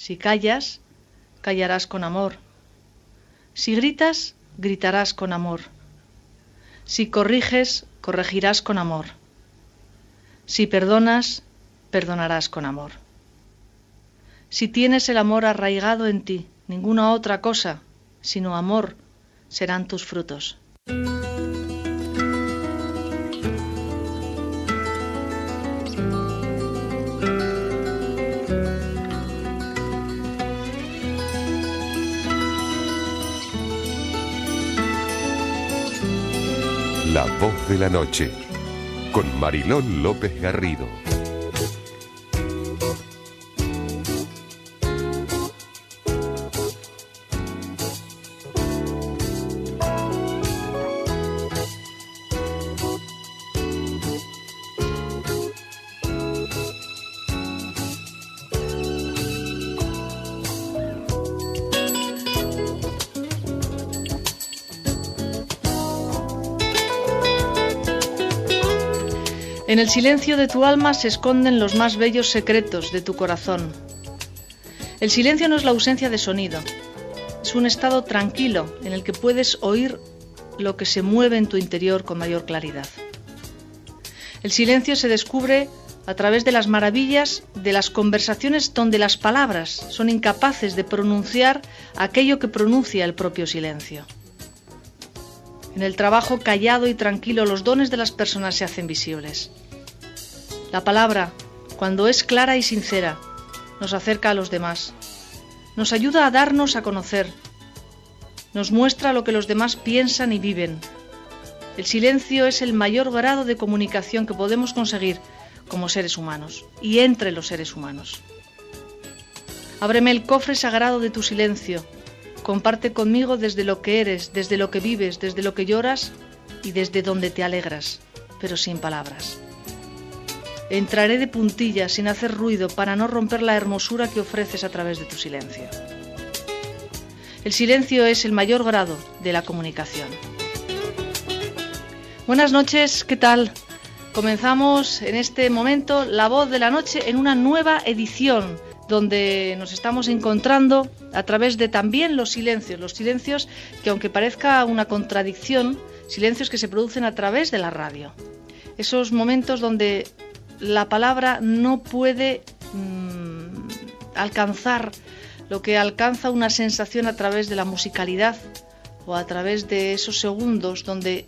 Si callas, callarás con amor. Si gritas, gritarás con amor. Si corriges, corregirás con amor. Si perdonas, perdonarás con amor. Si tienes el amor arraigado en ti, ninguna otra cosa, sino amor, serán tus frutos. La voz de la noche, con Mariló López Garrido. En el silencio de tu alma se esconden los más bellos secretos de tu corazón. El silencio no es la ausencia de sonido, es un estado tranquilo en el que puedes oír lo que se mueve en tu interior con mayor claridad. El silencio se descubre a través de las maravillas de las conversaciones donde las palabras son incapaces de pronunciar aquello que pronuncia el propio silencio. En el trabajo callado y tranquilo los dones de las personas se hacen visibles. La palabra, cuando es clara y sincera, nos acerca a los demás, nos ayuda a darnos a conocer, nos muestra lo que los demás piensan y viven. El silencio es el mayor grado de comunicación que podemos conseguir como seres humanos y entre los seres humanos. Ábreme el cofre sagrado de tu silencio. Comparte conmigo desde lo que eres, desde lo que vives, desde lo que lloras y desde donde te alegras, pero sin palabras. Entraré de puntillas sin hacer ruido para no romper la hermosura que ofreces a través de tu silencio. El silencio es el mayor grado de la comunicación. Buenas noches, ¿qué tal? Comenzamos en este momento La Voz de la Noche en una nueva edición donde nos estamos encontrando a través de también los silencios que, aunque parezca una contradicción, silencios que se producen a través de la radio. Esos momentos donde la palabra no puede alcanzar lo que alcanza una sensación a través de la musicalidad o a través de esos segundos donde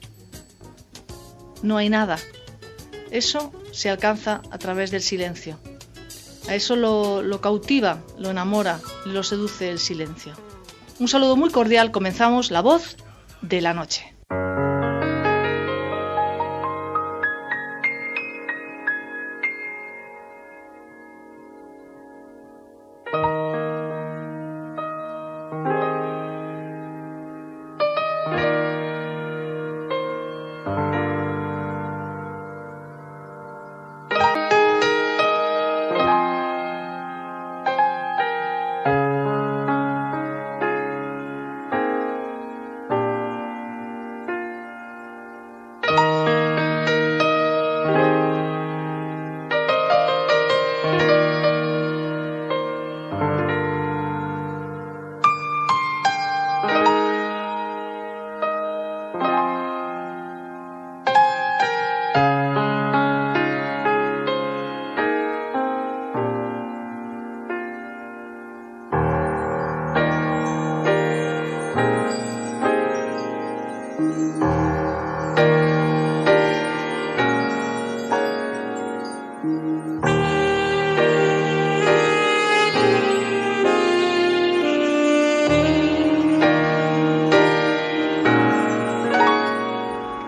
no hay nada. Eso se alcanza a través del silencio. A eso lo cautiva, lo enamora, lo seduce el silencio. Un saludo muy cordial, comenzamos La Voz de la Noche.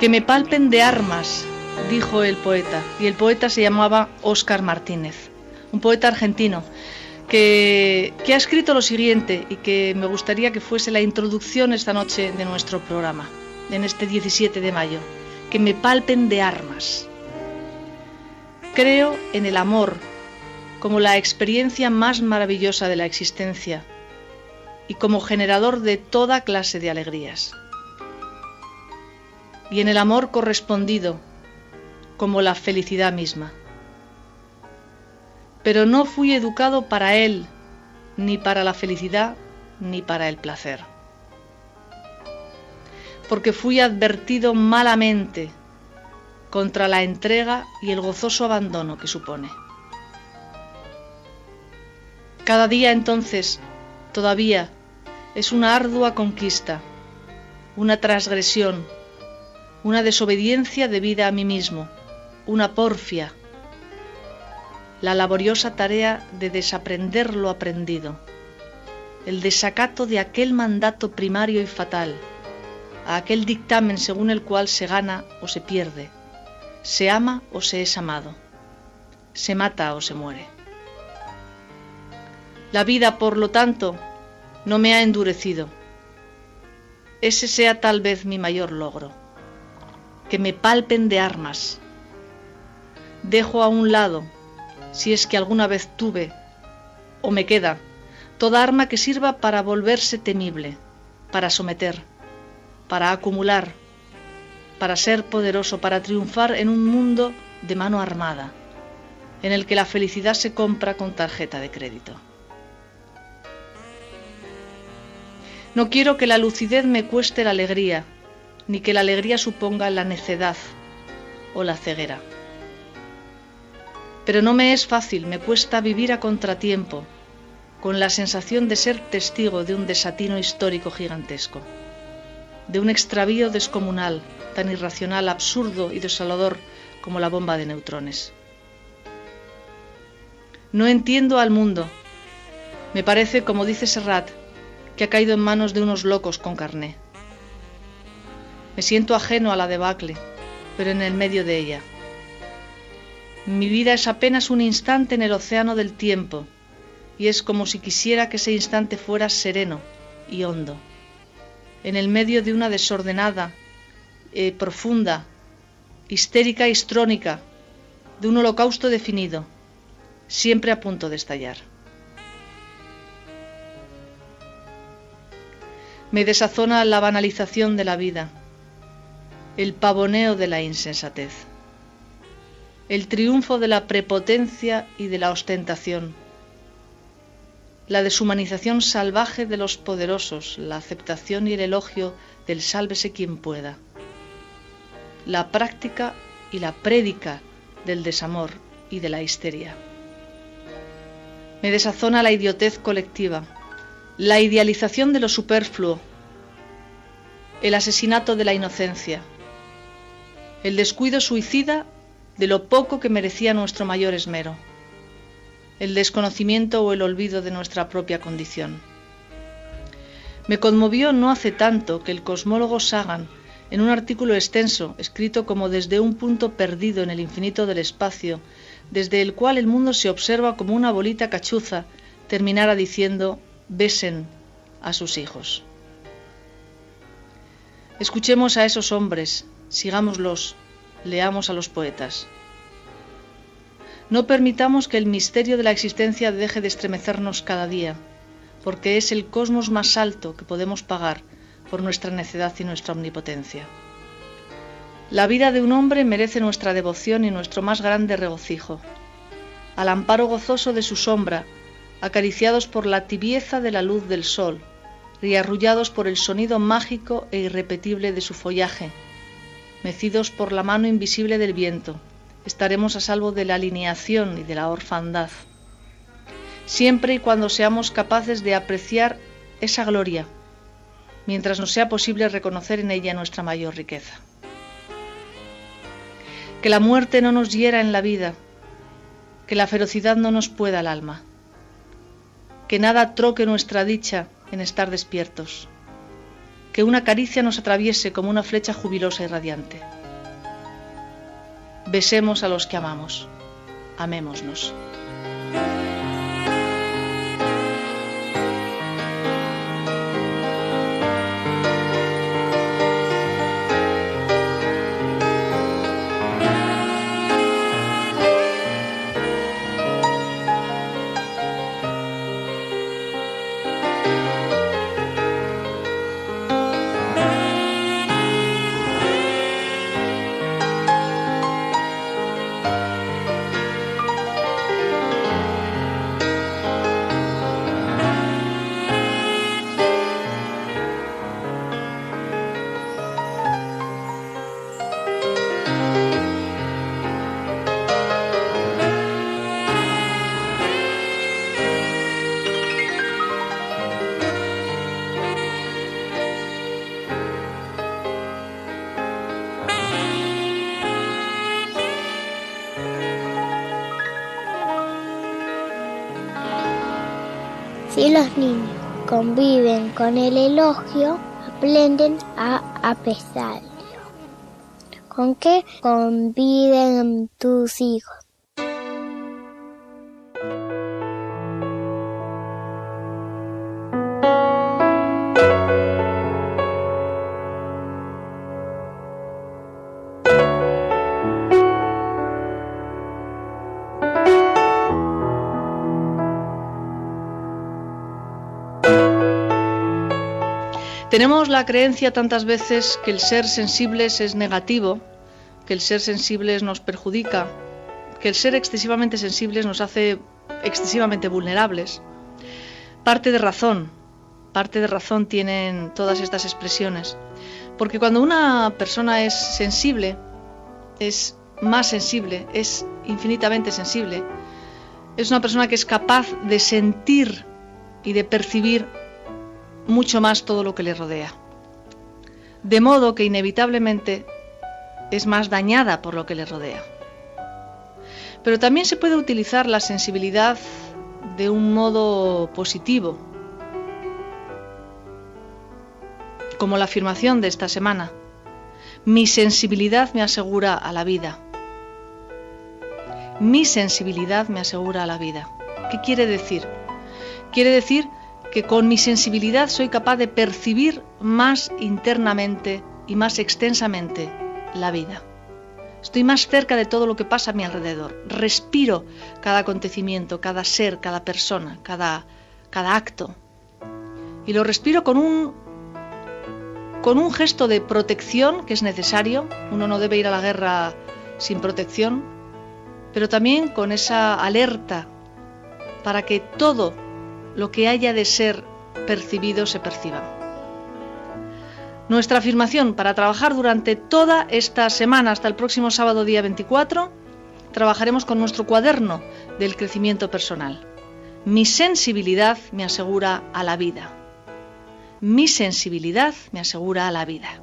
Que me palpen de armas, dijo el poeta, y el poeta se llamaba Óscar Martínez, un poeta argentino que ha escrito lo siguiente y que me gustaría que fuese la introducción esta noche de nuestro programa, en este 17 de mayo. Que me palpen de armas. Creo en el amor como la experiencia más maravillosa de la existencia y como generador de toda clase de alegrías. Y en el amor correspondido como la felicidad misma. Pero no fui educado para él ni para la felicidad ni para el placer. Porque fui advertido malamente contra la entrega y el gozoso abandono que supone. Cada día entonces, todavía, es una ardua conquista, una transgresión, una desobediencia debida a mí mismo, una porfia, la laboriosa tarea de desaprender lo aprendido, el desacato de aquel mandato primario y fatal, a aquel dictamen según el cual se gana o se pierde, se ama o se es amado, se mata o se muere. La vida, por lo tanto, no me ha endurecido. Ese sea tal vez mi mayor logro, que me palpen de armas. Dejo a un lado, si es que alguna vez tuve, o me queda, toda arma que sirva para volverse temible, para someter, para acumular, para ser poderoso, para triunfar en un mundo de mano armada, en el que la felicidad se compra con tarjeta de crédito. No quiero que la lucidez me cueste la alegría, ni que la alegría suponga la necedad o la ceguera. Pero no me es fácil, me cuesta vivir a contratiempo, con la sensación de ser testigo de un desatino histórico gigantesco, de un extravío descomunal, tan irracional, absurdo y desolador como la bomba de neutrones. No entiendo al mundo. Me parece, como dice Serrat, que ha caído en manos de unos locos con carné. Me siento ajeno a la debacle, pero en el medio de ella. Mi vida es apenas un instante en el océano del tiempo, y es como si quisiera que ese instante fuera sereno y hondo, en el medio de una desordenada, profunda, histérica e histrónica, de un holocausto definido, siempre a punto de estallar. Me desazona la banalización de la vida, el pavoneo de la insensatez, el triunfo de la prepotencia y de la ostentación, la deshumanización salvaje de los poderosos, la aceptación y el elogio del sálvese quien pueda, la práctica y la prédica del desamor y de la histeria. Me desazona la idiotez colectiva, la idealización de lo superfluo, el asesinato de la inocencia, el descuido suicida de lo poco que merecía nuestro mayor esmero, el desconocimiento o el olvido de nuestra propia condición. Me conmovió no hace tanto que el cosmólogo Sagan, en un artículo extenso, escrito como desde un punto perdido en el infinito del espacio, desde el cual el mundo se observa como una bolita cachuza, terminara diciendo: besen a sus hijos. Escuchemos a esos hombres, sigámoslos, leamos a los poetas. No permitamos que el misterio de la existencia deje de estremecernos cada día, porque es el cosmos más alto que podemos pagar por nuestra necedad y nuestra omnipotencia. La vida de un hombre merece nuestra devoción y nuestro más grande regocijo. Al amparo gozoso de su sombra, acariciados por la tibieza de la luz del sol y arrullados por el sonido mágico e irrepetible de su follaje, mecidos por la mano invisible del viento, estaremos a salvo de la alineación y de la orfandad, siempre y cuando seamos capaces de apreciar esa gloria, mientras nos sea posible reconocer en ella nuestra mayor riqueza. Que la muerte no nos hiera en la vida, que la ferocidad no nos pueda el alma, que nada troque nuestra dicha en estar despiertos, que una caricia nos atraviese como una flecha jubilosa y radiante. Besemos a los que amamos, amémonos. Si los niños conviven con el elogio, aprenden a apreciarlo. ¿Con qué conviven tus hijos? Tenemos la creencia tantas veces que el ser sensibles es negativo, que el ser sensibles nos perjudica, que el ser excesivamente sensibles nos hace excesivamente vulnerables. Parte de razón tienen todas estas expresiones, porque cuando una persona es sensible, es más sensible, es infinitamente sensible, es una persona que es capaz de sentir y de percibir mucho más todo lo que le rodea. De modo que inevitablemente es más dañada por lo que le rodea. Pero también se puede utilizar la sensibilidad de un modo positivo, como la afirmación de esta semana: mi sensibilidad me asegura a la vida. Mi sensibilidad me asegura a la vida. ¿Qué quiere decir? Quiere decir que con mi sensibilidad soy capaz de percibir más internamente y más extensamente la vida. Estoy más cerca de todo lo que pasa a mi alrededor. Respiro cada acontecimiento, cada ser, cada persona, cada acto. Y lo respiro con un gesto de protección que es necesario. Uno no debe ir a la guerra sin protección, pero también con esa alerta para que todo lo que haya de ser percibido se perciba. Nuestra afirmación para trabajar durante toda esta semana hasta el próximo sábado día 24, trabajaremos con nuestro cuaderno del crecimiento personal. Mi sensibilidad me asegura a la vida. Mi sensibilidad me asegura a la vida.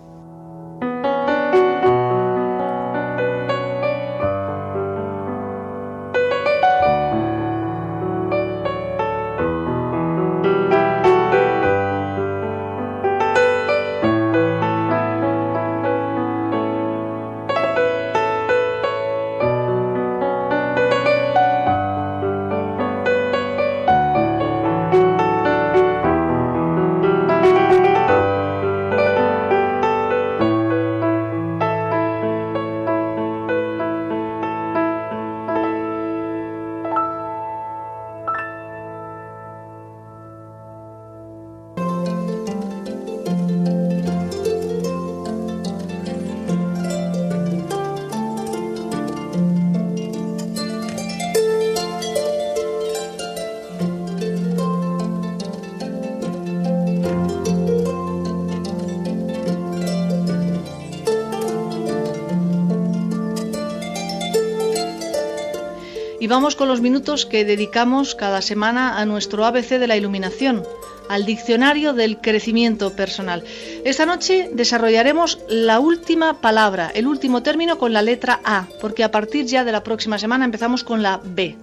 Y vamos con los minutos que dedicamos cada semana a nuestro ABC de la iluminación, al diccionario del crecimiento personal. Esta noche desarrollaremos la última palabra, el último término con la letra A, porque a partir ya de la próxima semana empezamos con la B.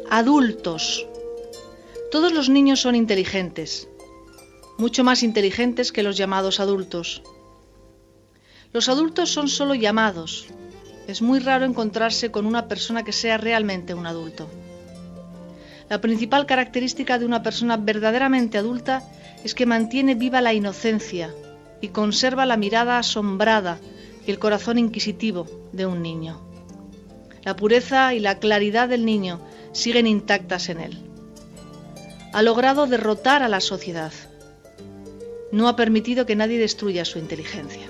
Adultos. Todos los niños son inteligentes, mucho más inteligentes que los llamados adultos. Los adultos son solo llamados. Es muy raro encontrarse con una persona que sea realmente un adulto. La principal característica de una persona verdaderamente adulta es que mantiene viva la inocencia y conserva la mirada asombrada y el corazón inquisitivo de un niño. La pureza y la claridad del niño siguen intactas en él. Ha logrado derrotar a la sociedad. No ha permitido que nadie destruya su inteligencia.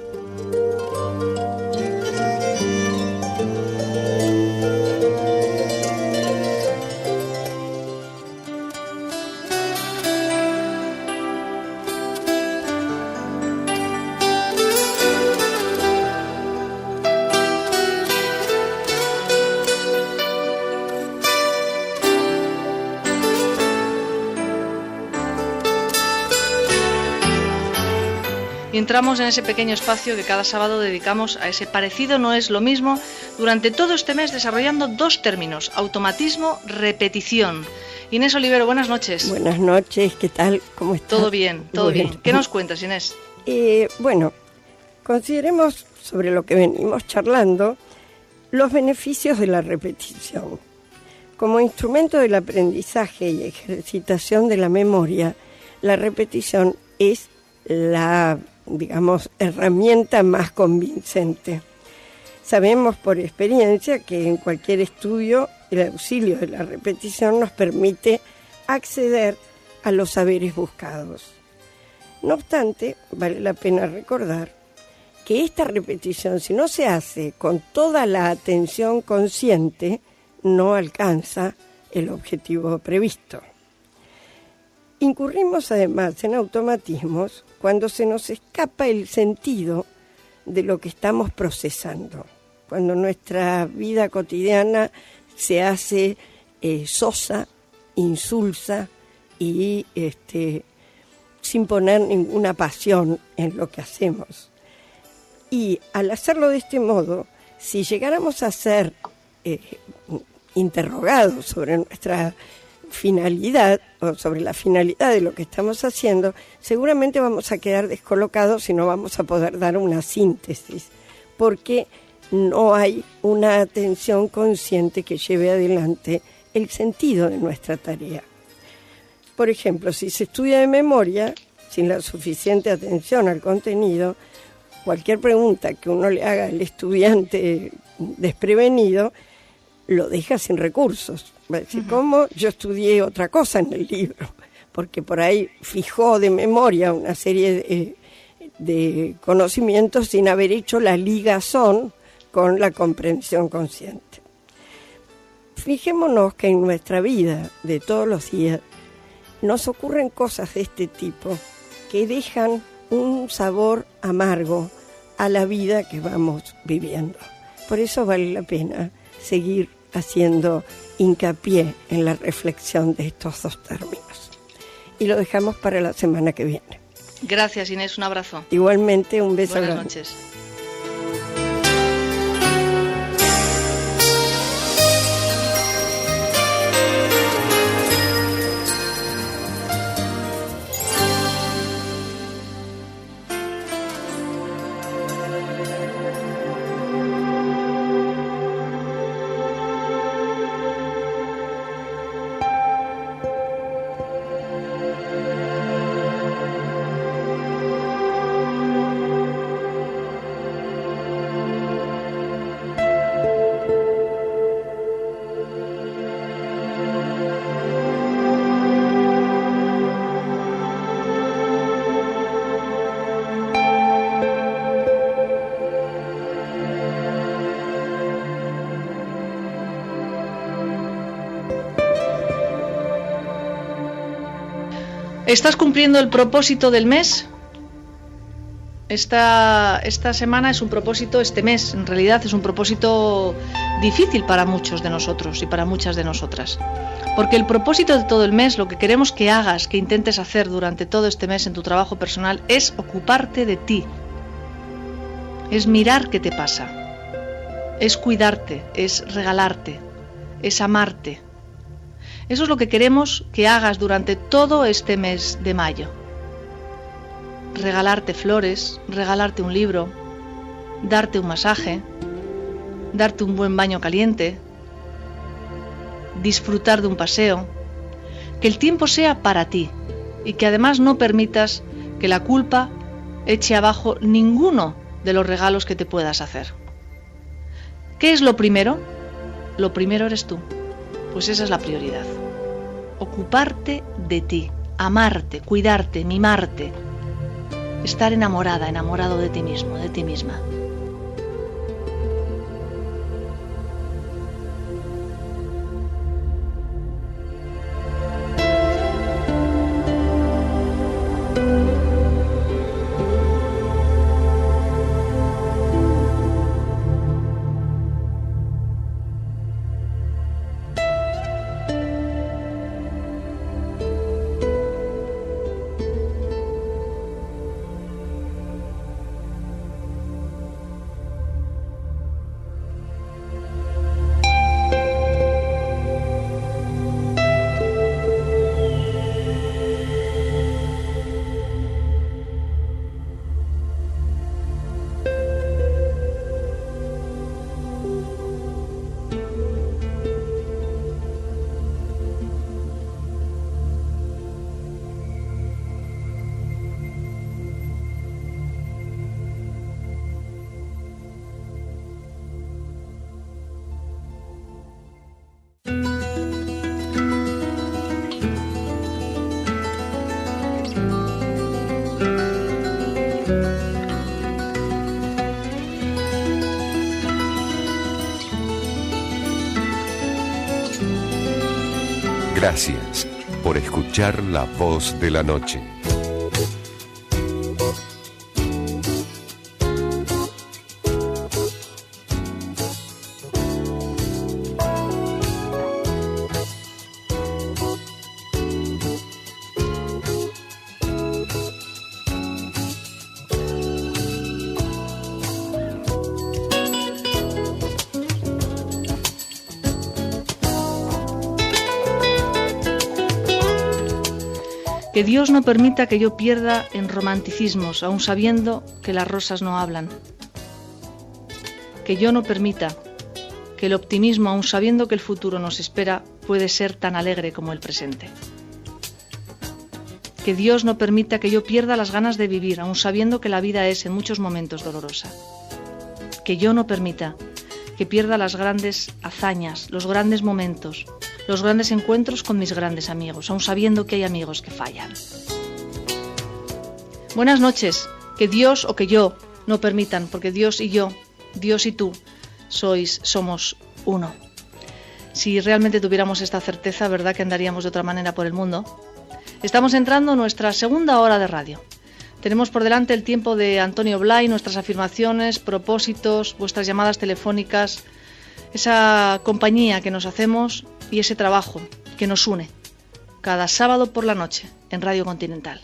Y entramos en ese pequeño espacio que cada sábado dedicamos a ese parecido no es lo mismo durante todo este mes desarrollando dos términos, automatismo, repetición. Inés Olivero, buenas noches. Buenas noches, ¿qué tal? ¿Cómo estás? Todo bien, todo bien. ¿Qué nos cuentas, Inés? Bueno, consideremos sobre lo que venimos charlando los beneficios de la repetición. Como instrumento del aprendizaje y ejercitación de la memoria, la repetición es la, herramienta más convincente. Sabemos por experiencia que en cualquier estudio el auxilio de la repetición nos permite acceder a los saberes buscados. No obstante, vale la pena recordar que esta repetición, si no se hace con toda la atención consciente, no alcanza el objetivo previsto. Incurrimos además en automatismos cuando se nos escapa el sentido de lo que estamos procesando, cuando nuestra vida cotidiana se hace sosa, insulsa y sin poner ninguna pasión en lo que hacemos. Y al hacerlo de este modo, si llegáramos a ser interrogados sobre nuestra finalidad o sobre la finalidad de lo que estamos haciendo, seguramente vamos a quedar descolocados y no vamos a poder dar una síntesis, porque no hay una atención consciente que lleve adelante el sentido de nuestra tarea. Por ejemplo, si se estudia de memoria, sin la suficiente atención al contenido, cualquier pregunta que uno le haga al estudiante desprevenido lo deja sin recursos. Va a decir, ¿cómo? Yo estudié otra cosa en el libro, porque por ahí fijó de memoria una serie de conocimientos sin haber hecho la ligazón con la comprensión consciente. Fijémonos que en nuestra vida de todos los días nos ocurren cosas de este tipo que dejan un sabor amargo a la vida que vamos viviendo. Por eso vale la pena seguir haciendo hincapié en la reflexión de estos dos términos. Y lo dejamos para la semana que viene. Gracias, Inés, un abrazo. Igualmente, un beso grande. Buenas noches. ¿Estás cumpliendo el propósito del mes? Esta semana es un propósito, este mes en realidad es un propósito difícil para muchos de nosotros y para muchas de nosotras. Porque el propósito de todo el mes, lo que queremos que hagas, que intentes hacer durante todo este mes en tu trabajo personal, es ocuparte de ti. Es mirar qué te pasa. Es cuidarte, es regalarte, es amarte. Eso es lo que queremos que hagas durante todo este mes de mayo. Regalarte flores, regalarte un libro, darte un masaje, darte un buen baño caliente, disfrutar de un paseo, que el tiempo sea para ti y que además no permitas que la culpa eche abajo ninguno de los regalos que te puedas hacer. ¿Qué es lo primero? Lo primero eres tú, pues esa es la prioridad. Ocuparte de ti, amarte, cuidarte, mimarte, estar enamorada, enamorado de ti mismo, de ti misma. Gracias por escuchar La Voz de la Noche. Que Dios no permita que yo pierda en romanticismos, aun sabiendo que las rosas no hablan. Que yo no permita que el optimismo, aun sabiendo que el futuro nos espera, puede ser tan alegre como el presente. Que Dios no permita que yo pierda las ganas de vivir, aun sabiendo que la vida es en muchos momentos dolorosa. Que yo no permita que pierda las grandes hazañas, los grandes momentos, los grandes encuentros con mis grandes amigos, aun sabiendo que hay amigos que fallan. Buenas noches. Que Dios o que yo no permitan, porque Dios y yo, Dios y tú, somos uno. Si realmente tuviéramos esta certeza, ¿verdad que andaríamos de otra manera por el mundo? Estamos entrando en nuestra segunda hora de radio. Tenemos por delante el tiempo de Antonio Blay, nuestras afirmaciones, propósitos, vuestras llamadas telefónicas, esa compañía que nos hacemos y ese trabajo que nos une cada sábado por la noche en Radio Continental.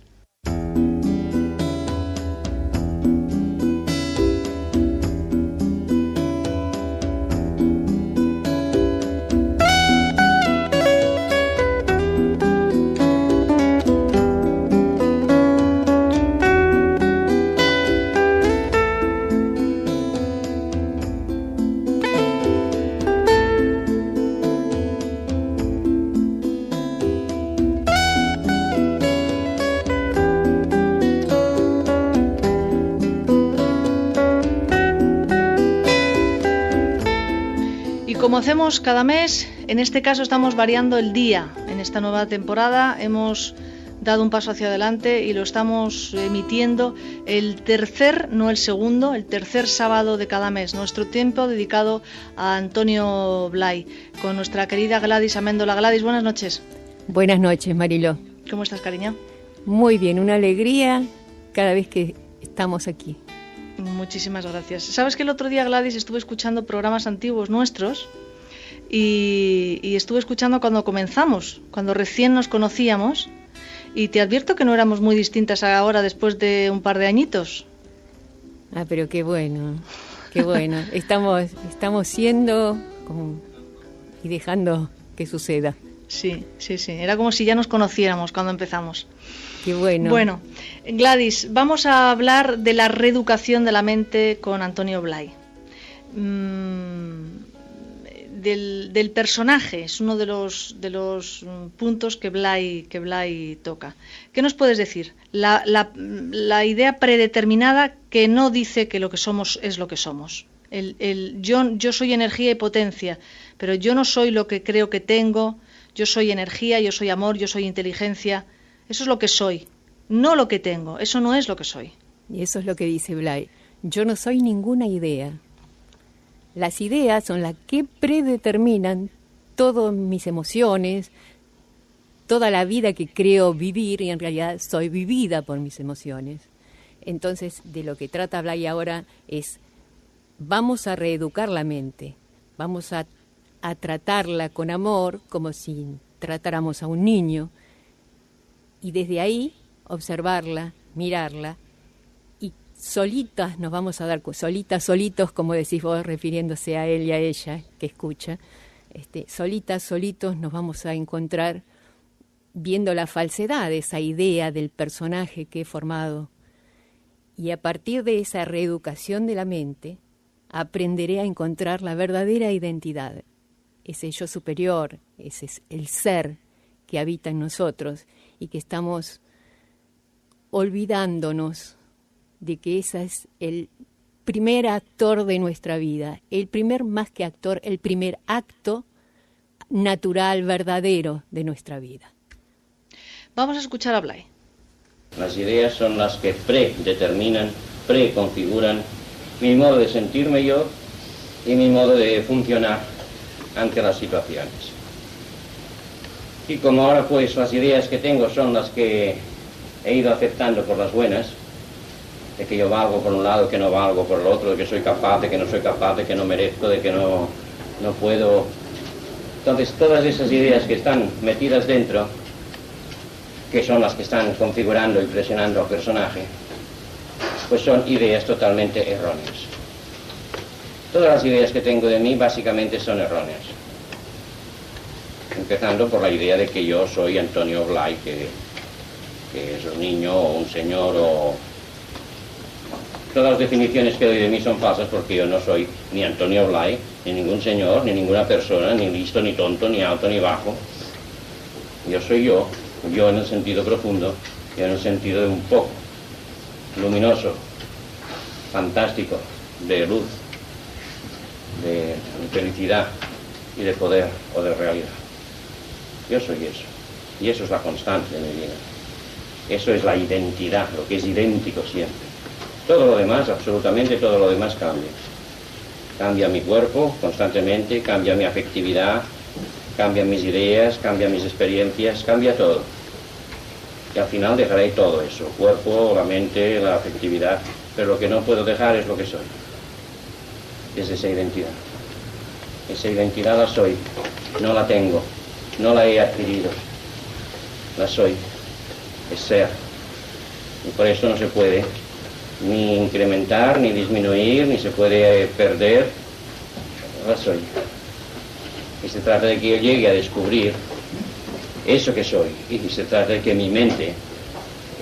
Como hacemos cada mes, en este caso estamos variando el día. En esta nueva temporada hemos dado un paso hacia adelante y lo estamos emitiendo el tercer, no el segundo, el tercer sábado de cada mes. Nuestro tiempo dedicado a Antonio Blay, con nuestra querida Gladys Améndola. Gladys, buenas noches. Buenas noches, Mariló. ¿Cómo estás, cariño? Muy bien, una alegría cada vez que estamos aquí. Muchísimas gracias. ¿Sabes que el otro día, Gladys, estuve escuchando programas antiguos nuestros y estuve escuchando cuando comenzamos, cuando recién nos conocíamos, y te advierto que no éramos muy distintas ahora después de un par de añitos? Ah, pero qué bueno, qué bueno. Estamos siendo y dejando que suceda. Sí. Era como si ya nos conociéramos cuando empezamos. Qué bueno. Bueno, Gladys, vamos a hablar de la reeducación de la mente con Antonio Blay. Del personaje, es uno de los puntos que Blay toca. ¿Qué nos puedes decir? La idea predeterminada que no dice que lo que somos es lo que somos. Yo soy energía y potencia, pero yo no soy lo que creo que tengo. Yo soy energía, yo soy amor, yo soy inteligencia. Eso es lo que soy, no lo que tengo. Eso no es lo que soy. Y eso es lo que dice Blay. Yo no soy ninguna idea. Las ideas son las que predeterminan todas mis emociones, toda la vida que creo vivir, y en realidad soy vivida por mis emociones. Entonces, de lo que trata Blay ahora es, vamos a reeducar la mente, vamos a tratarla con amor, como si tratáramos a un niño, y desde ahí observarla, mirarla, y solitas nos vamos a dar, solitos, como decís vos, refiriéndose a él y a ella, que escucha, solitos nos vamos a encontrar viendo la falsedad de esa idea del personaje que he formado. Y a partir de esa reeducación de la mente, aprenderé a encontrar la verdadera identidad, ese yo superior, ese es el ser que habita en nosotros y que estamos olvidándonos de que ese es el primer actor de nuestra vida, más que actor, el primer acto natural, verdadero de nuestra vida. Vamos a escuchar a Blay. Las ideas son las que predeterminan, preconfiguran mi modo de sentirme yo y mi modo de funcionar ante las situaciones. Y como ahora pues las ideas que tengo son las que he ido aceptando por las buenas, de que yo valgo por un lado, que no valgo por el otro, de que soy capaz, de que no soy capaz, de que no merezco, de que no puedo. Entonces todas esas ideas que están metidas dentro, que son las que están configurando y presionando al personaje, pues son ideas totalmente erróneas. Todas las ideas que tengo de mí básicamente son erróneas. Empezando por la idea de que yo soy Antonio Blay, que es un niño o un señor o... Todas las definiciones que doy de mí son falsas porque yo no soy ni Antonio Blay, ni ningún señor, ni ninguna persona, ni listo, ni tonto, ni alto, ni bajo. Yo soy yo en el sentido profundo, yo en el sentido de un poco luminoso, fantástico, de luz, de felicidad y de poder o de realidad. Yo soy eso, y eso es la constante de mi vida. Eso es la identidad, lo que es idéntico siempre. Todo lo demás, absolutamente todo lo demás cambia. Cambia mi cuerpo constantemente, cambia mi afectividad, cambian mis ideas, cambian mis experiencias, cambia todo. Y al final dejaré todo eso, el cuerpo, la mente, la afectividad, pero lo que no puedo dejar es lo que soy. Es esa identidad. Esa identidad la soy, no la tengo, no la he adquirido, la soy, es ser. Y por eso no se puede ni incrementar, ni disminuir, ni se puede perder, la soy. Y se trata de que yo llegue a descubrir eso que soy, y se trata de que mi mente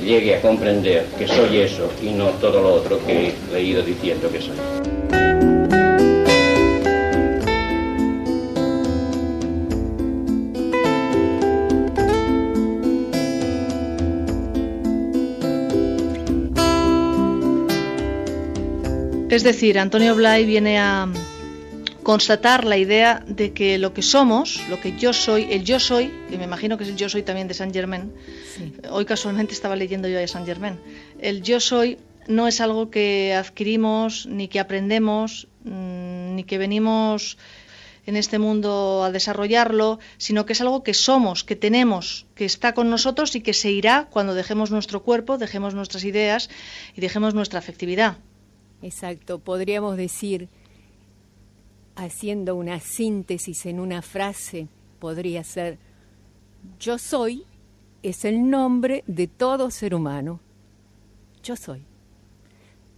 llegue a comprender que soy eso y no todo lo otro que he ido diciendo que soy. Es decir, Antonio Blay viene a constatar la idea de que lo que somos, lo que yo soy, el yo soy, que me imagino que es el yo soy también de Saint Germain, sí. Hoy casualmente estaba leyendo yo a Saint Germain, el yo soy no es algo que adquirimos, ni que aprendemos, ni que venimos en este mundo a desarrollarlo, sino que es algo que somos, que tenemos, que está con nosotros y que se irá cuando dejemos nuestro cuerpo, dejemos nuestras ideas y dejemos nuestra afectividad. Exacto, podríamos decir, haciendo una síntesis en una frase, podría ser: yo soy es el nombre de todo ser humano. Yo soy.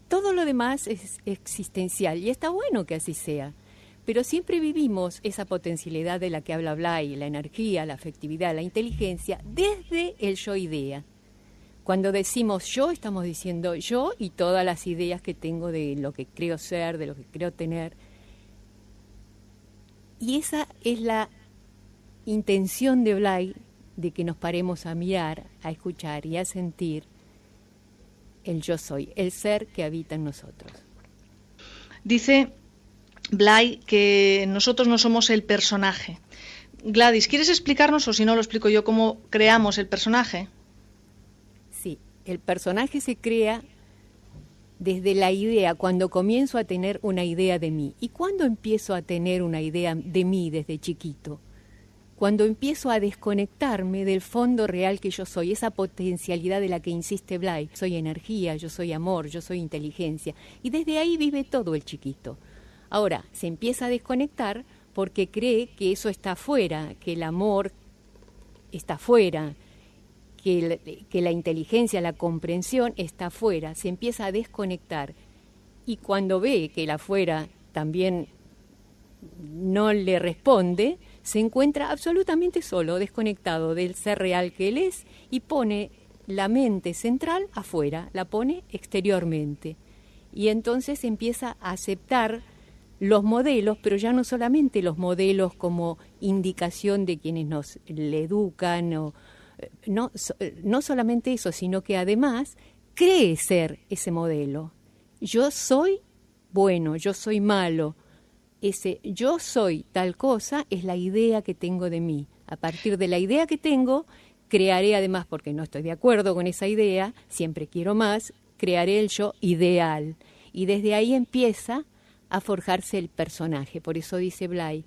Todo lo demás es existencial y está bueno que así sea, pero siempre vivimos esa potencialidad de la que habla Blay, la energía, la afectividad, la inteligencia, desde el yo-idea. Cuando decimos yo, estamos diciendo yo y todas las ideas que tengo de lo que creo ser, de lo que creo tener. Y esa es la intención de Blay, de que nos paremos a mirar, a escuchar y a sentir el yo soy, el ser que habita en nosotros. Dice Blay que nosotros no somos el personaje. Gladys, ¿quieres explicarnos, o si no lo explico yo, cómo creamos el personaje? Sí, el personaje se crea desde la idea, cuando comienzo a tener una idea de mí. ¿Y cuándo empiezo a tener una idea de mí desde chiquito? Cuando empiezo a desconectarme del fondo real que yo soy, esa potencialidad de la que insiste Blay. Soy energía, yo soy amor, yo soy inteligencia. Y desde ahí vive todo el chiquito. Ahora, se empieza a desconectar porque cree que eso está afuera, que el amor está afuera, que la inteligencia, la comprensión está afuera, se empieza a desconectar. Y cuando ve que el afuera también no le responde, se encuentra absolutamente solo, desconectado del ser real que él es, y pone la mente central afuera, la pone exteriormente. Y entonces empieza a aceptar los modelos, pero ya no solamente los modelos como indicación de quienes le educan, no solamente eso, sino que además cree ser ese modelo. Yo soy bueno, yo soy malo. Ese yo soy tal cosa es la idea que tengo de mí. A partir de la idea que tengo, crearé además, porque no estoy de acuerdo con esa idea, siempre quiero más, crearé el yo ideal. Y desde ahí empieza a forjarse el personaje. Por eso dice Blay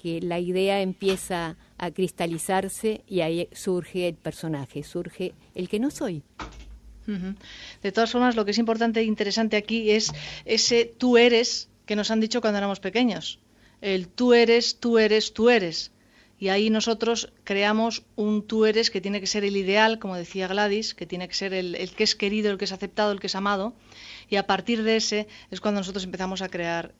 que la idea empieza a cristalizarse y ahí surge el personaje, surge el que no soy. De todas formas, lo que es importante e interesante aquí es ese tú eres que nos han dicho cuando éramos pequeños. El tú eres, tú eres, tú eres. Y ahí nosotros creamos un tú eres que tiene que ser el ideal, como decía Gladys, que tiene que ser el que es querido, el que es aceptado, el que es amado. Y a partir de ese es cuando nosotros empezamos a crear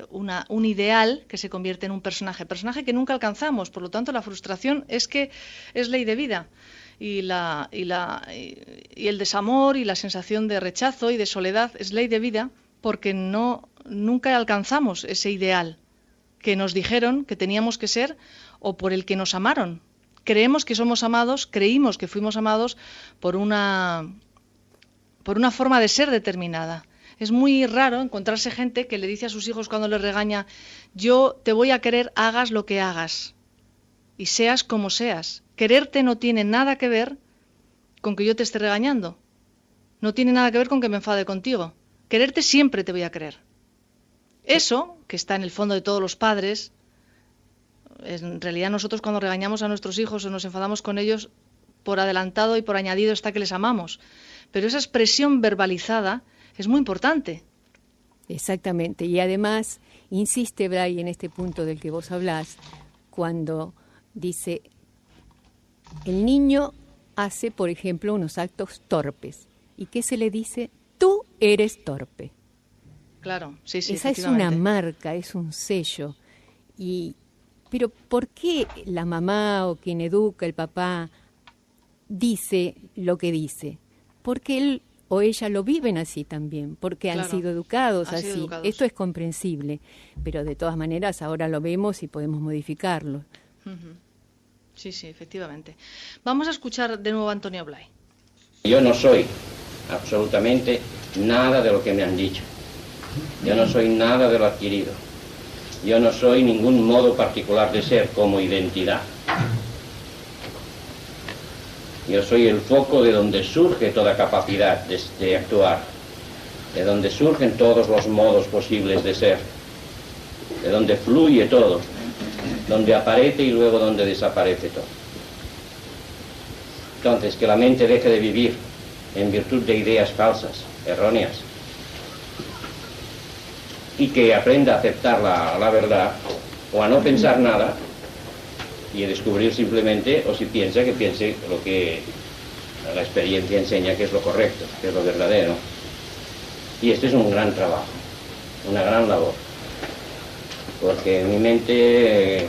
un ideal que se convierte en un personaje que nunca alcanzamos. Por lo tanto, la frustración es que es ley de vida. Y el desamor y la sensación de rechazo y de soledad es ley de vida porque nunca alcanzamos ese ideal que nos dijeron que teníamos que ser o por el que nos amaron. Creemos que somos amados, creímos que fuimos amados por una forma de ser determinada. Es muy raro encontrarse gente que le dice a sus hijos cuando les regaña: yo te voy a querer hagas lo que hagas y seas como seas. Quererte no tiene nada que ver con que yo te esté regañando. No tiene nada que ver con que me enfade contigo. Quererte siempre te voy a querer. Eso, que está en el fondo de todos los padres, en realidad nosotros cuando regañamos a nuestros hijos o nos enfadamos con ellos, por adelantado y por añadido está que les amamos. Pero esa expresión verbalizada es muy importante. Exactamente. Y además, insiste Blay en este punto del que vos hablás, cuando dice, el niño hace, por ejemplo, unos actos torpes. ¿Y qué se le dice? Tú eres torpe. Claro, sí, sí. Esa es una marca, es un sello. Pero ¿por qué la mamá o quien educa, el papá, dice lo que dice? Porque él o ella lo viven así también, porque han sido educados así. Esto es comprensible, pero de todas maneras ahora lo vemos y podemos modificarlo. Sí, sí, efectivamente. Vamos a escuchar de nuevo a Antonio Blay. Yo no soy absolutamente nada de lo que me han dicho. Yo no soy nada de lo adquirido. Yo no soy ningún modo particular de ser como identidad. Yo soy el foco de donde surge toda capacidad de actuar, de donde surgen todos los modos posibles de ser, de donde fluye todo, donde aparece y luego donde desaparece todo. Entonces, que la mente deje de vivir en virtud de ideas falsas, erróneas, y que aprenda a aceptar la verdad, o a no pensar nada, y a descubrir simplemente, o si piensa, que piense lo que la experiencia enseña que es lo correcto, que es lo verdadero. Y este es un gran trabajo, una gran labor, porque mi mente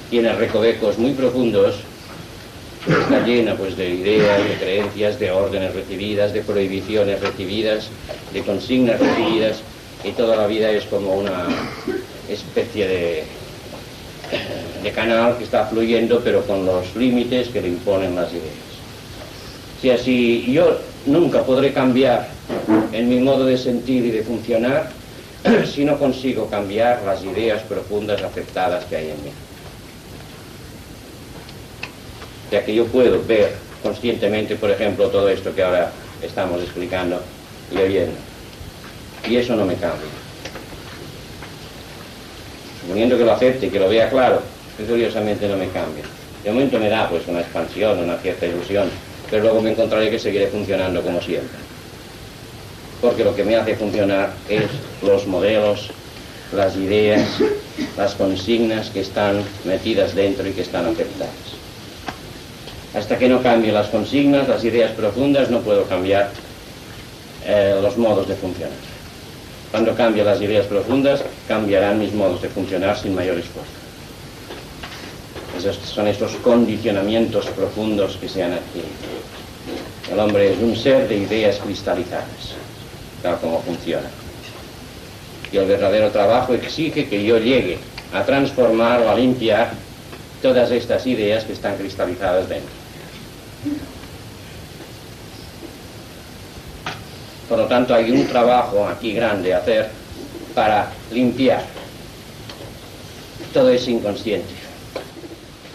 tiene recovecos muy profundos, está llena pues de ideas, de creencias, de órdenes recibidas, de prohibiciones recibidas, de consignas recibidas, y toda la vida es como una especie de canal que está fluyendo, pero con los límites que le imponen las ideas. Si así, yo nunca podré cambiar en mi modo de sentir y de funcionar si no consigo cambiar las ideas profundas aceptadas que hay en mí. Ya que yo puedo ver conscientemente, por ejemplo, todo esto que ahora estamos explicando y oyendo, y eso no me cambia. Suponiendo que lo acepte y que lo vea claro, que curiosamente no me cambia. De momento me da pues una expansión, una cierta ilusión, pero luego me encontraré que seguiré funcionando como siempre. Porque lo que me hace funcionar es los modelos, las ideas, las consignas que están metidas dentro y que están aceptadas. Hasta que no cambie las consignas, las ideas profundas, no puedo cambiar los modos de funcionar. Cuando cambie las ideas profundas, cambiarán mis modos de funcionar sin mayor esfuerzo. Esos son estos condicionamientos profundos que se han adquirido. El hombre es un ser de ideas cristalizadas, tal como funciona. Y el verdadero trabajo exige que yo llegue a transformar o a limpiar todas estas ideas que están cristalizadas dentro. Por lo tanto, hay un trabajo aquí grande a hacer para limpiar todo ese inconsciente,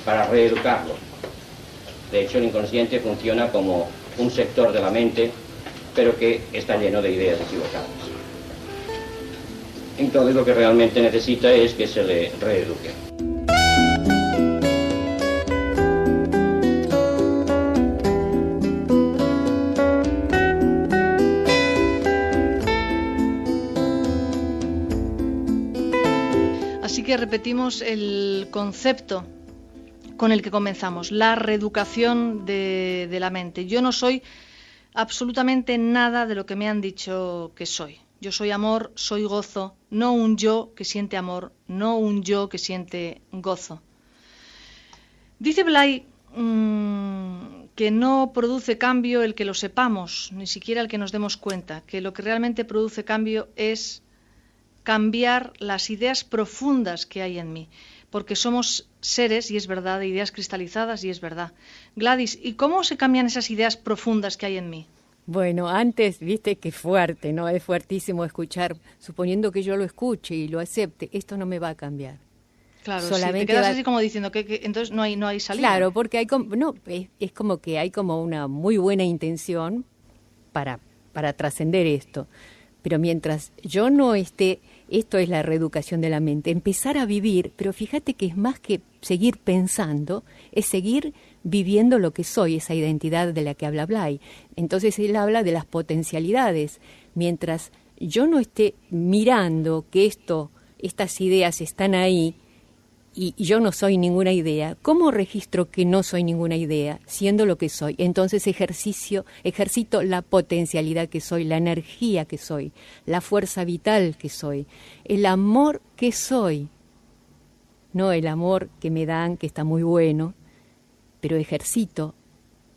para reeducarlo. De hecho, el inconsciente funciona como un sector de la mente, pero que está lleno de ideas equivocadas. Entonces, lo que realmente necesita es que se le reeduque. Así que repetimos el concepto con el que comenzamos, la reeducación de la mente. Yo no soy absolutamente nada de lo que me han dicho que soy. Yo soy amor, soy gozo, no un yo que siente amor, no un yo que siente gozo. Dice Blay que no produce cambio el que lo sepamos, ni siquiera el que nos demos cuenta, que lo que realmente produce cambio es cambiar las ideas profundas que hay en mí, porque somos seres, y es verdad, de ideas cristalizadas, y es verdad. Gladys, ¿y cómo se cambian esas ideas profundas que hay en mí? Bueno, antes, viste que fuerte, ¿no? Es fuertísimo escuchar, suponiendo que yo lo escuche y lo acepte, esto no me va a cambiar. Claro, solamente sí, te quedas así como diciendo que entonces no hay salida. Claro, porque hay es como que hay como una muy buena intención para trascender esto. Pero mientras yo no esté, esto es la reeducación de la mente, empezar a vivir, pero fíjate que es más que seguir pensando, es seguir viviendo lo que soy, esa identidad de la que habla Blay. Entonces él habla de las potencialidades. Mientras yo no esté mirando que estas ideas están ahí, y yo no soy ninguna idea, ¿cómo registro que no soy ninguna idea, siendo lo que soy? Entonces ejercito la potencialidad que soy, la energía que soy, la fuerza vital que soy, el amor que soy, no el amor que me dan, que está muy bueno, pero ejercito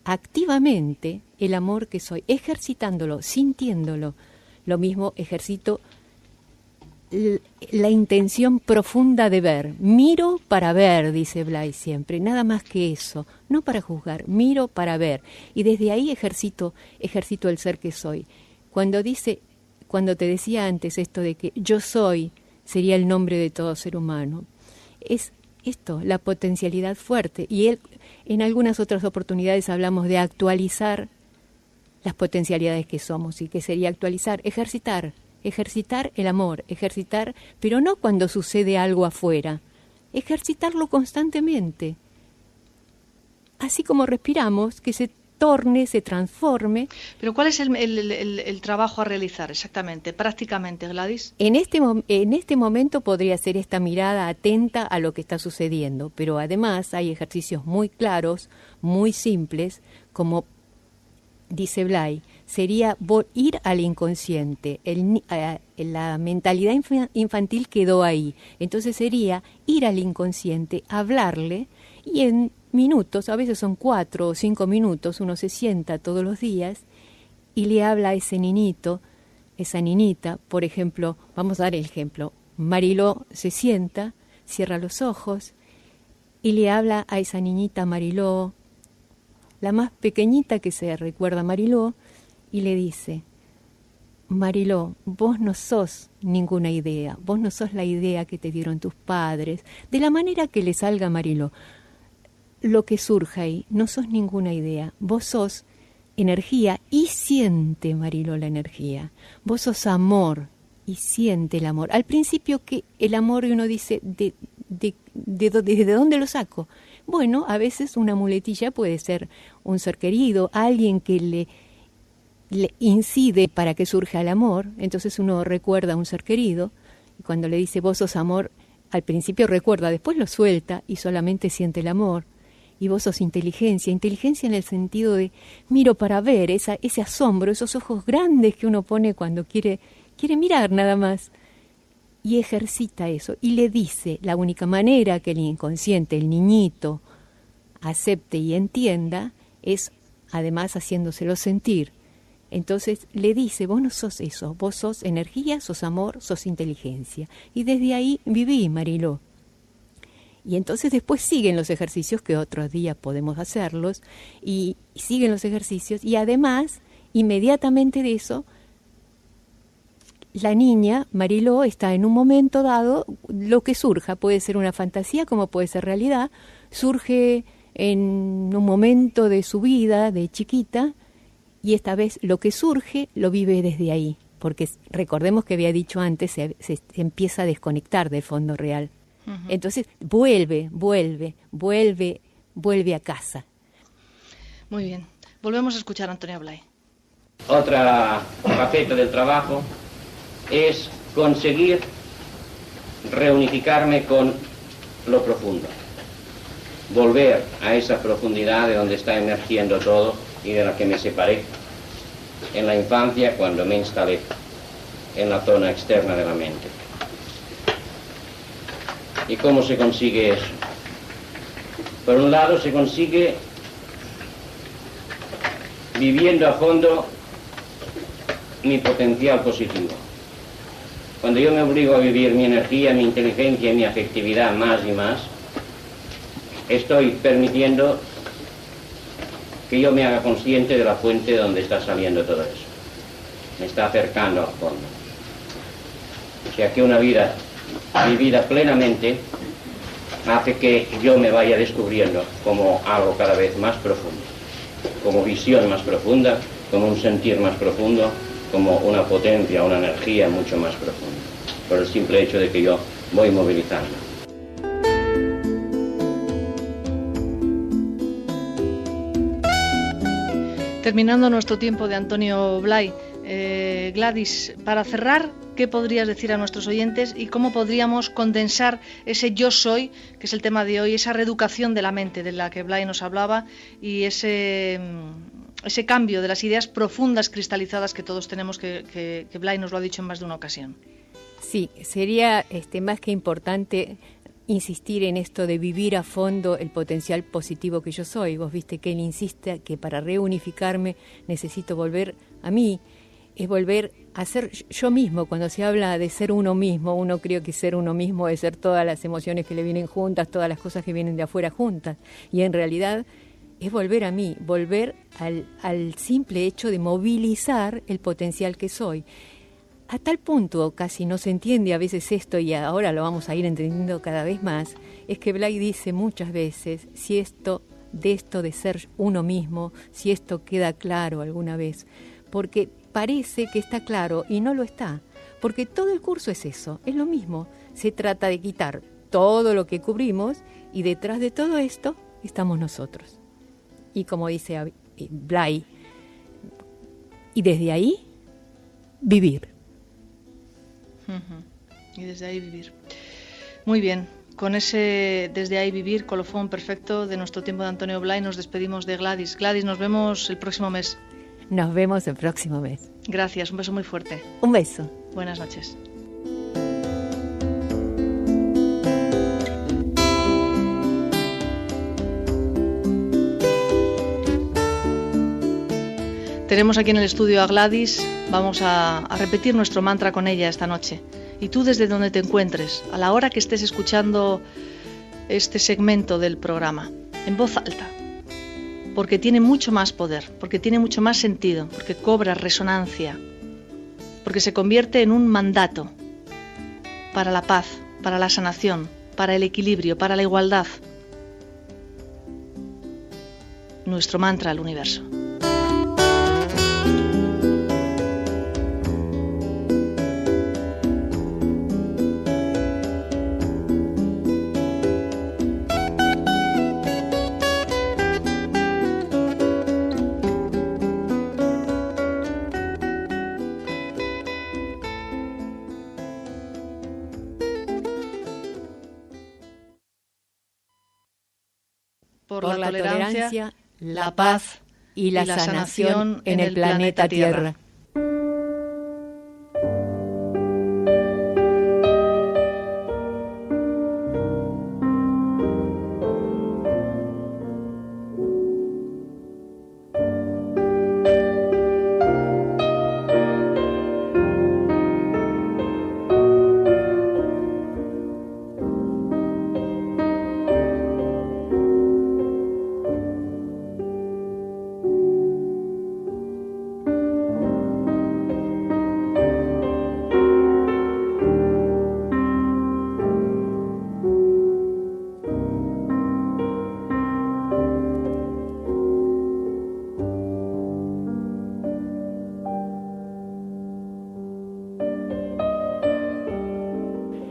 activamente el amor que soy, ejercitándolo, sintiéndolo. Lo mismo ejercito la intención profunda de ver. Miro para ver, dice Blay siempre, nada más que eso, no para juzgar, miro para ver. Y desde ahí ejercito el ser que soy. Cuando te decía antes esto de que yo soy, sería el nombre de todo ser humano, es esto, la potencialidad fuerte. Y él, en algunas otras oportunidades hablamos de actualizar las potencialidades que somos. ¿Y qué sería actualizar? Ejercitar el amor, pero no cuando sucede algo afuera, ejercitarlo constantemente. Así como respiramos, que se torne, se transforme. Pero ¿cuál es el trabajo a realizar exactamente, prácticamente, Gladys? En este momento podría ser esta mirada atenta a lo que está sucediendo, pero además hay ejercicios muy claros, muy simples, como dice Blay, sería ir al inconsciente. La mentalidad infantil quedó ahí. Entonces sería ir al inconsciente, hablarle, y en minutos, a veces son 4 o 5 minutos, uno se sienta todos los días y le habla a ese niñito, esa niñita. Por ejemplo, vamos a dar el ejemplo, Mariló se sienta, cierra los ojos y le habla a esa niñita Mariló, la más pequeñita que se recuerda a Mariló, y le dice: Mariló, vos no sos ninguna idea, vos no sos la idea que te dieron tus padres, de la manera que le salga a Mariló. Lo que surja ahí, no sos ninguna idea, vos sos energía y siente, Mariló, la energía. Vos sos amor y siente el amor. Al principio que el amor, uno dice, ¿de dónde lo saco? Bueno, a veces una muletilla puede ser un ser querido, alguien que le incide para que surja el amor. Entonces uno recuerda a un ser querido, y cuando le dice vos sos amor, al principio recuerda, después lo suelta y solamente siente el amor. Y vos sos inteligencia en el sentido de miro para ver, ese asombro, esos ojos grandes que uno pone cuando quiere mirar nada más. Y ejercita eso, y le dice, la única manera que el inconsciente, el niñito, acepte y entienda, es además haciéndoselo sentir. Entonces le dice, vos no sos eso, vos sos energía, sos amor, sos inteligencia. Y desde ahí viví, Mariló. Y entonces después siguen los ejercicios, que otros días podemos hacerlos, y siguen los ejercicios, y además, inmediatamente de eso, la niña, Mariló, está en un momento dado, lo que surja, puede ser una fantasía como puede ser realidad, surge en un momento de su vida, de chiquita, y esta vez lo que surge lo vive desde ahí, porque recordemos que había dicho antes, se empieza a desconectar del fondo real. Uh-huh. Entonces vuelve a casa. Muy bien, volvemos a escuchar a Antonio Blay. Otra faceta del trabajo es conseguir reunificarme con lo profundo, volver a esa profundidad de donde está emergiendo todo y de la que me separé en la infancia cuando me instalé en la zona externa de la mente. ¿Y cómo se consigue eso? Por un lado se consigue viviendo a fondo mi potencial positivo. Cuando yo me obligo a vivir mi energía, mi inteligencia y mi afectividad más y más, estoy permitiendo que yo me haga consciente de la fuente de donde está saliendo todo eso. Me está acercando al fondo. O sea que una vida vivida plenamente hace que yo me vaya descubriendo como algo cada vez más profundo, como visión más profunda, como un sentir más profundo, como una potencia, una energía mucho más profunda, por el simple hecho de que yo voy movilizando. Terminando nuestro tiempo de Antonio Blay, Gladys, para cerrar, ¿qué podrías decir a nuestros oyentes y cómo podríamos condensar ese yo soy, que es el tema de hoy, esa reeducación de la mente de la que Blay nos hablaba y ese cambio de las ideas profundas, cristalizadas que todos tenemos, que Blay nos lo ha dicho en más de una ocasión? Sí, sería más que importante insistir en esto de vivir a fondo el potencial positivo que yo soy. Vos viste que él insiste que para reunificarme necesito volver a mí, es volver a ser yo mismo. Cuando se habla de ser uno mismo, uno cree que ser uno mismo es ser todas las emociones que le vienen juntas, todas las cosas que vienen de afuera juntas, y en realidad es volver a mí, volver al simple hecho de movilizar el potencial que soy. A tal punto casi no se entiende a veces esto, y ahora lo vamos a ir entendiendo cada vez más, es que Blay dice muchas veces, si esto de ser uno mismo, si esto queda claro alguna vez, porque parece que está claro y no lo está, porque todo el curso es eso, es lo mismo, se trata de quitar todo lo que cubrimos y detrás de todo esto estamos nosotros. Y como dice Blay, y desde ahí vivir. Y desde ahí vivir. Muy bien, con ese desde ahí vivir, colofón perfecto de nuestro tiempo de Antonio Blay, nos despedimos de Gladys. Gladys, nos vemos el próximo mes. Nos vemos el próximo mes. Gracias, un beso muy fuerte. Un beso. Buenas noches. Tenemos aquí en el estudio a Gladys, vamos a repetir nuestro mantra con ella esta noche. Y tú desde donde te encuentres, a la hora que estés escuchando este segmento del programa, en voz alta, porque tiene mucho más poder, porque tiene mucho más sentido, porque cobra resonancia, porque se convierte en un mandato para la paz, para la sanación, para el equilibrio, para la igualdad. Nuestro mantra al universo. Por la tolerancia, la paz y la sanación en el planeta Tierra.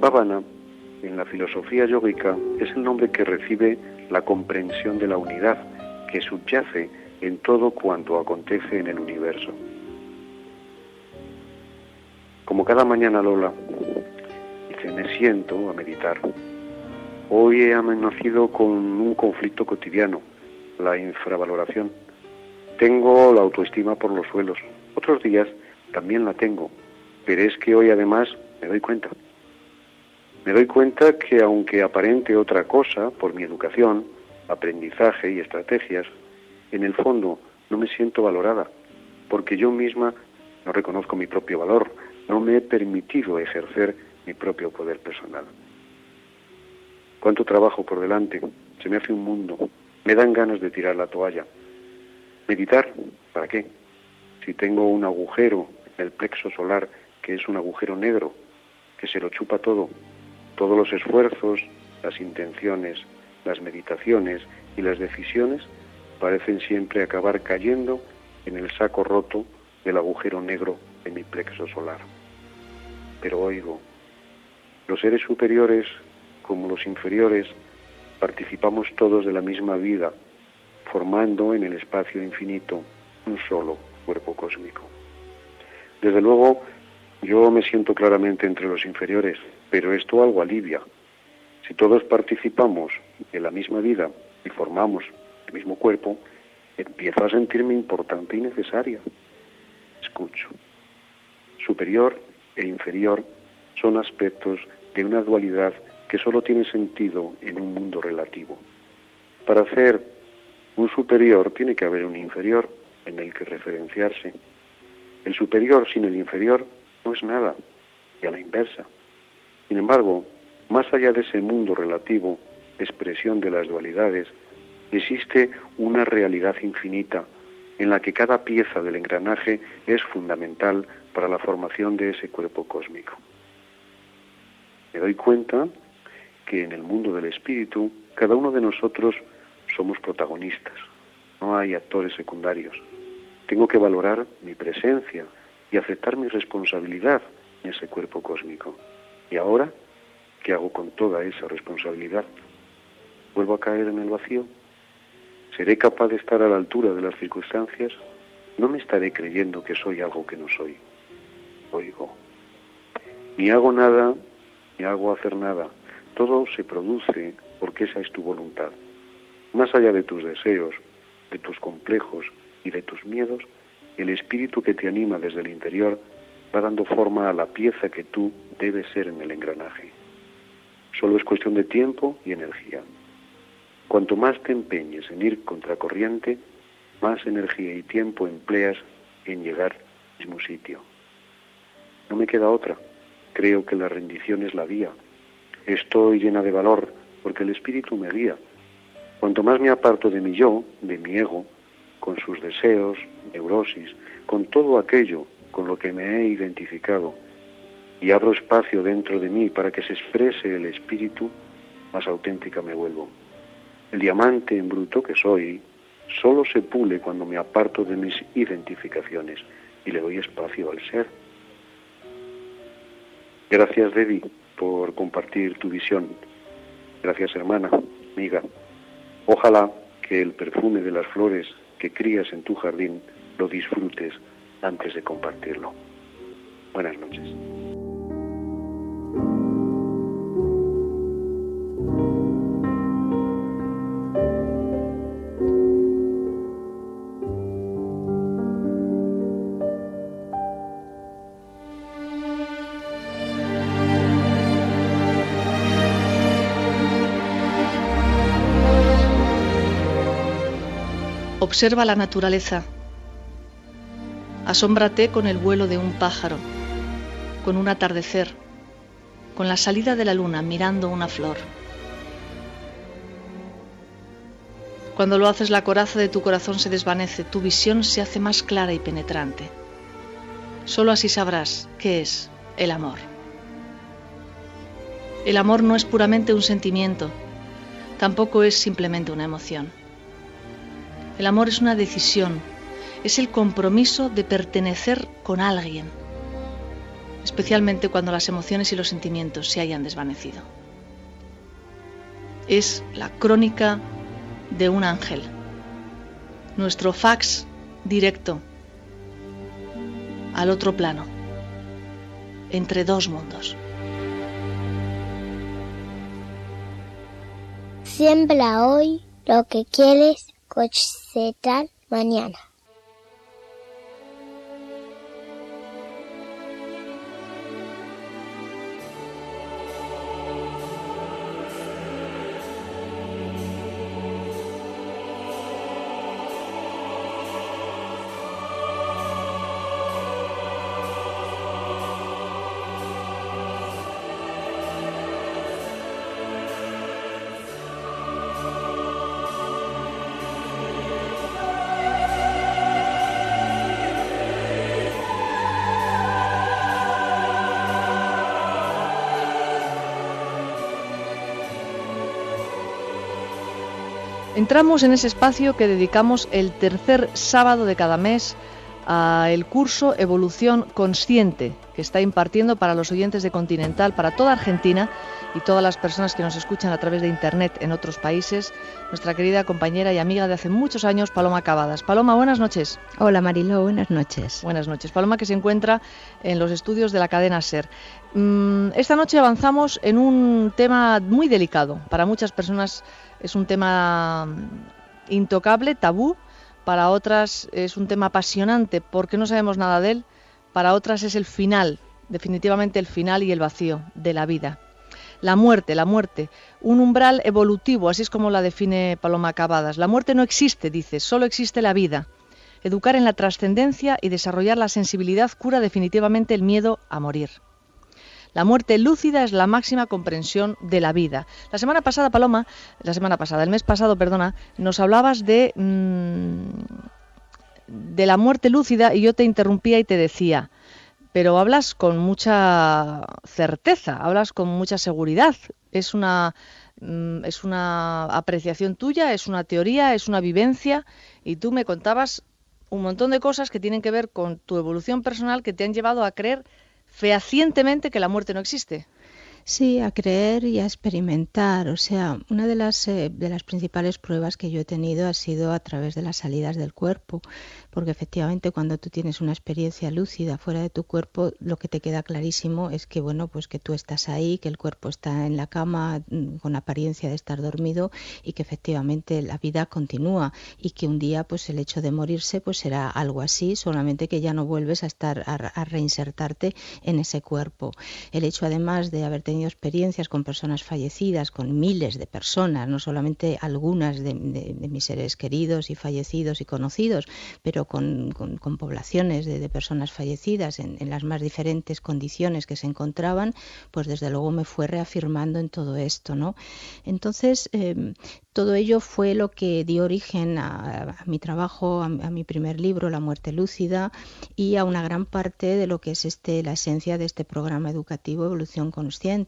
Bhavana, en la filosofía yógica, es el nombre que recibe la comprensión de la unidad que subyace en todo cuanto acontece en el universo. Como cada mañana, Lola, el me siento a meditar. Hoy he amanecido con un conflicto cotidiano, la infravaloración. Tengo la autoestima por los suelos. Otros días también la tengo, pero es que hoy además me doy cuenta. Me doy cuenta que aunque aparente otra cosa por mi educación, aprendizaje y estrategias, en el fondo no me siento valorada, porque yo misma no reconozco mi propio valor, no me he permitido ejercer mi propio poder personal. Cuánto trabajo por delante, se me hace un mundo, me dan ganas de tirar la toalla. ¿Meditar? ¿Para qué? Si tengo un agujero en el plexo solar, que es un agujero negro, que se lo chupa todo, todos los esfuerzos, las intenciones, las meditaciones y las decisiones parecen siempre acabar cayendo en el saco roto del agujero negro de mi plexo solar. Pero oigo, los seres superiores como los inferiores participamos todos de la misma vida, formando en el espacio infinito un solo cuerpo cósmico. Desde luego, yo me siento claramente entre los inferiores, pero esto algo alivia. Si todos participamos de la misma vida y formamos el mismo cuerpo, empiezo a sentirme importante y necesaria. Escucho. Superior e inferior son aspectos de una dualidad que solo tiene sentido en un mundo relativo. Para ser un superior tiene que haber un inferior en el que referenciarse. El superior sin el inferior no es nada, y a la inversa. Sin embargo, más allá de ese mundo relativo, expresión de las dualidades, existe una realidad infinita en la que cada pieza del engranaje es fundamental para la formación de ese cuerpo cósmico. Me doy cuenta que en el mundo del espíritu, cada uno de nosotros somos protagonistas, no hay actores secundarios. Tengo que valorar mi presencia y aceptar mi responsabilidad en ese cuerpo cósmico. ¿Y ahora qué hago con toda esa responsabilidad? ¿Vuelvo a caer en el vacío? ¿Seré capaz de estar a la altura de las circunstancias? No me estaré creyendo que soy algo que no soy. Oigo. Ni hago nada, ni hago hacer nada. Todo se produce porque esa es tu voluntad. Más allá de tus deseos, de tus complejos y de tus miedos, el espíritu que te anima desde el interior va dando forma a la pieza que tú debes ser en el engranaje. Solo es cuestión de tiempo y energía. Cuanto más te empeñes en ir contracorriente, más energía y tiempo empleas en llegar al mismo sitio. No me queda otra. Creo que la rendición es la vía. Estoy llena de valor porque el espíritu me guía. Cuanto más me aparto de mi yo, de mi ego, con sus deseos, neurosis, con todo aquello con lo que me he identificado, y abro espacio dentro de mí para que se exprese el espíritu, más auténtica me vuelvo. El diamante en bruto que soy solo se pule cuando me aparto de mis identificaciones y le doy espacio al ser. Gracias, Debbie, por compartir tu visión. Gracias, hermana, amiga. Ojalá que el perfume de las flores que crías en tu jardín lo disfrutes antes de compartirlo. Buenas noches. Observa la naturaleza. Asómbrate con el vuelo de un pájaro, con un atardecer, con la salida de la luna mirando una flor. Cuando lo haces, la coraza de tu corazón se desvanece, tu visión se hace más clara y penetrante. Solo así sabrás qué es el amor. El amor no es puramente un sentimiento, tampoco es simplemente una emoción. El amor es una decisión, es el compromiso de pertenecer con alguien, especialmente cuando las emociones y los sentimientos se hayan desvanecido. Es la crónica de un ángel, nuestro fax directo al otro plano, entre dos mundos. Siembra hoy lo que quieres cosechar mañana. Entramos en ese espacio que dedicamos el tercer sábado de cada mes al curso Evolución Consciente, que está impartiendo para los oyentes de Continental, para toda Argentina y todas las personas que nos escuchan a través de Internet en otros países, nuestra querida compañera y amiga de hace muchos años, Paloma Cavadas. Paloma, buenas noches. Hola Mariló, buenas noches. Buenas noches. Paloma, que se encuentra en los estudios de la cadena SER. Esta noche avanzamos en un tema muy delicado. Para muchas personas es un tema intocable, tabú. Para otras es un tema apasionante porque no sabemos nada de él. Para otras es el final, definitivamente el final y el vacío de la vida. La muerte, un umbral evolutivo, así es como la define Paloma Cavadas. La muerte no existe, dice, solo existe la vida. Educar en la trascendencia y desarrollar la sensibilidad cura definitivamente el miedo a morir. La muerte lúcida es la máxima comprensión de la vida. El mes pasado, Paloma, nos hablabas de la muerte lúcida y yo te interrumpía y te decía, pero hablas con mucha certeza, hablas con mucha seguridad. Es una apreciación tuya, es una teoría, es una vivencia, y tú me contabas un montón de cosas que tienen que ver con tu evolución personal que te han llevado a creer fehacientemente que la muerte no existe. Sí, a creer y a experimentar. O sea, una de las principales pruebas que yo he tenido ha sido a través de las salidas del cuerpo, porque efectivamente cuando tú tienes una experiencia lúcida fuera de tu cuerpo, lo que te queda clarísimo es que, bueno, pues que tú estás ahí, que el cuerpo está en la cama con apariencia de estar dormido y que efectivamente la vida continúa y que un día, pues el hecho de morirse, pues será algo así, solamente que ya no vuelves a reinsertarte en ese cuerpo. El hecho, además de haber tenido experiencias con personas fallecidas, con miles de personas, no solamente algunas de mis seres queridos y fallecidos y conocidos, pero con poblaciones de personas fallecidas en las más diferentes condiciones que se encontraban, pues desde luego me fue reafirmando en todo esto, ¿no? Entonces, todo ello fue lo que dio origen a mi trabajo, a mi primer libro, La muerte lúcida, y a una gran parte de lo que es la esencia de este programa educativo Evolución Consciente,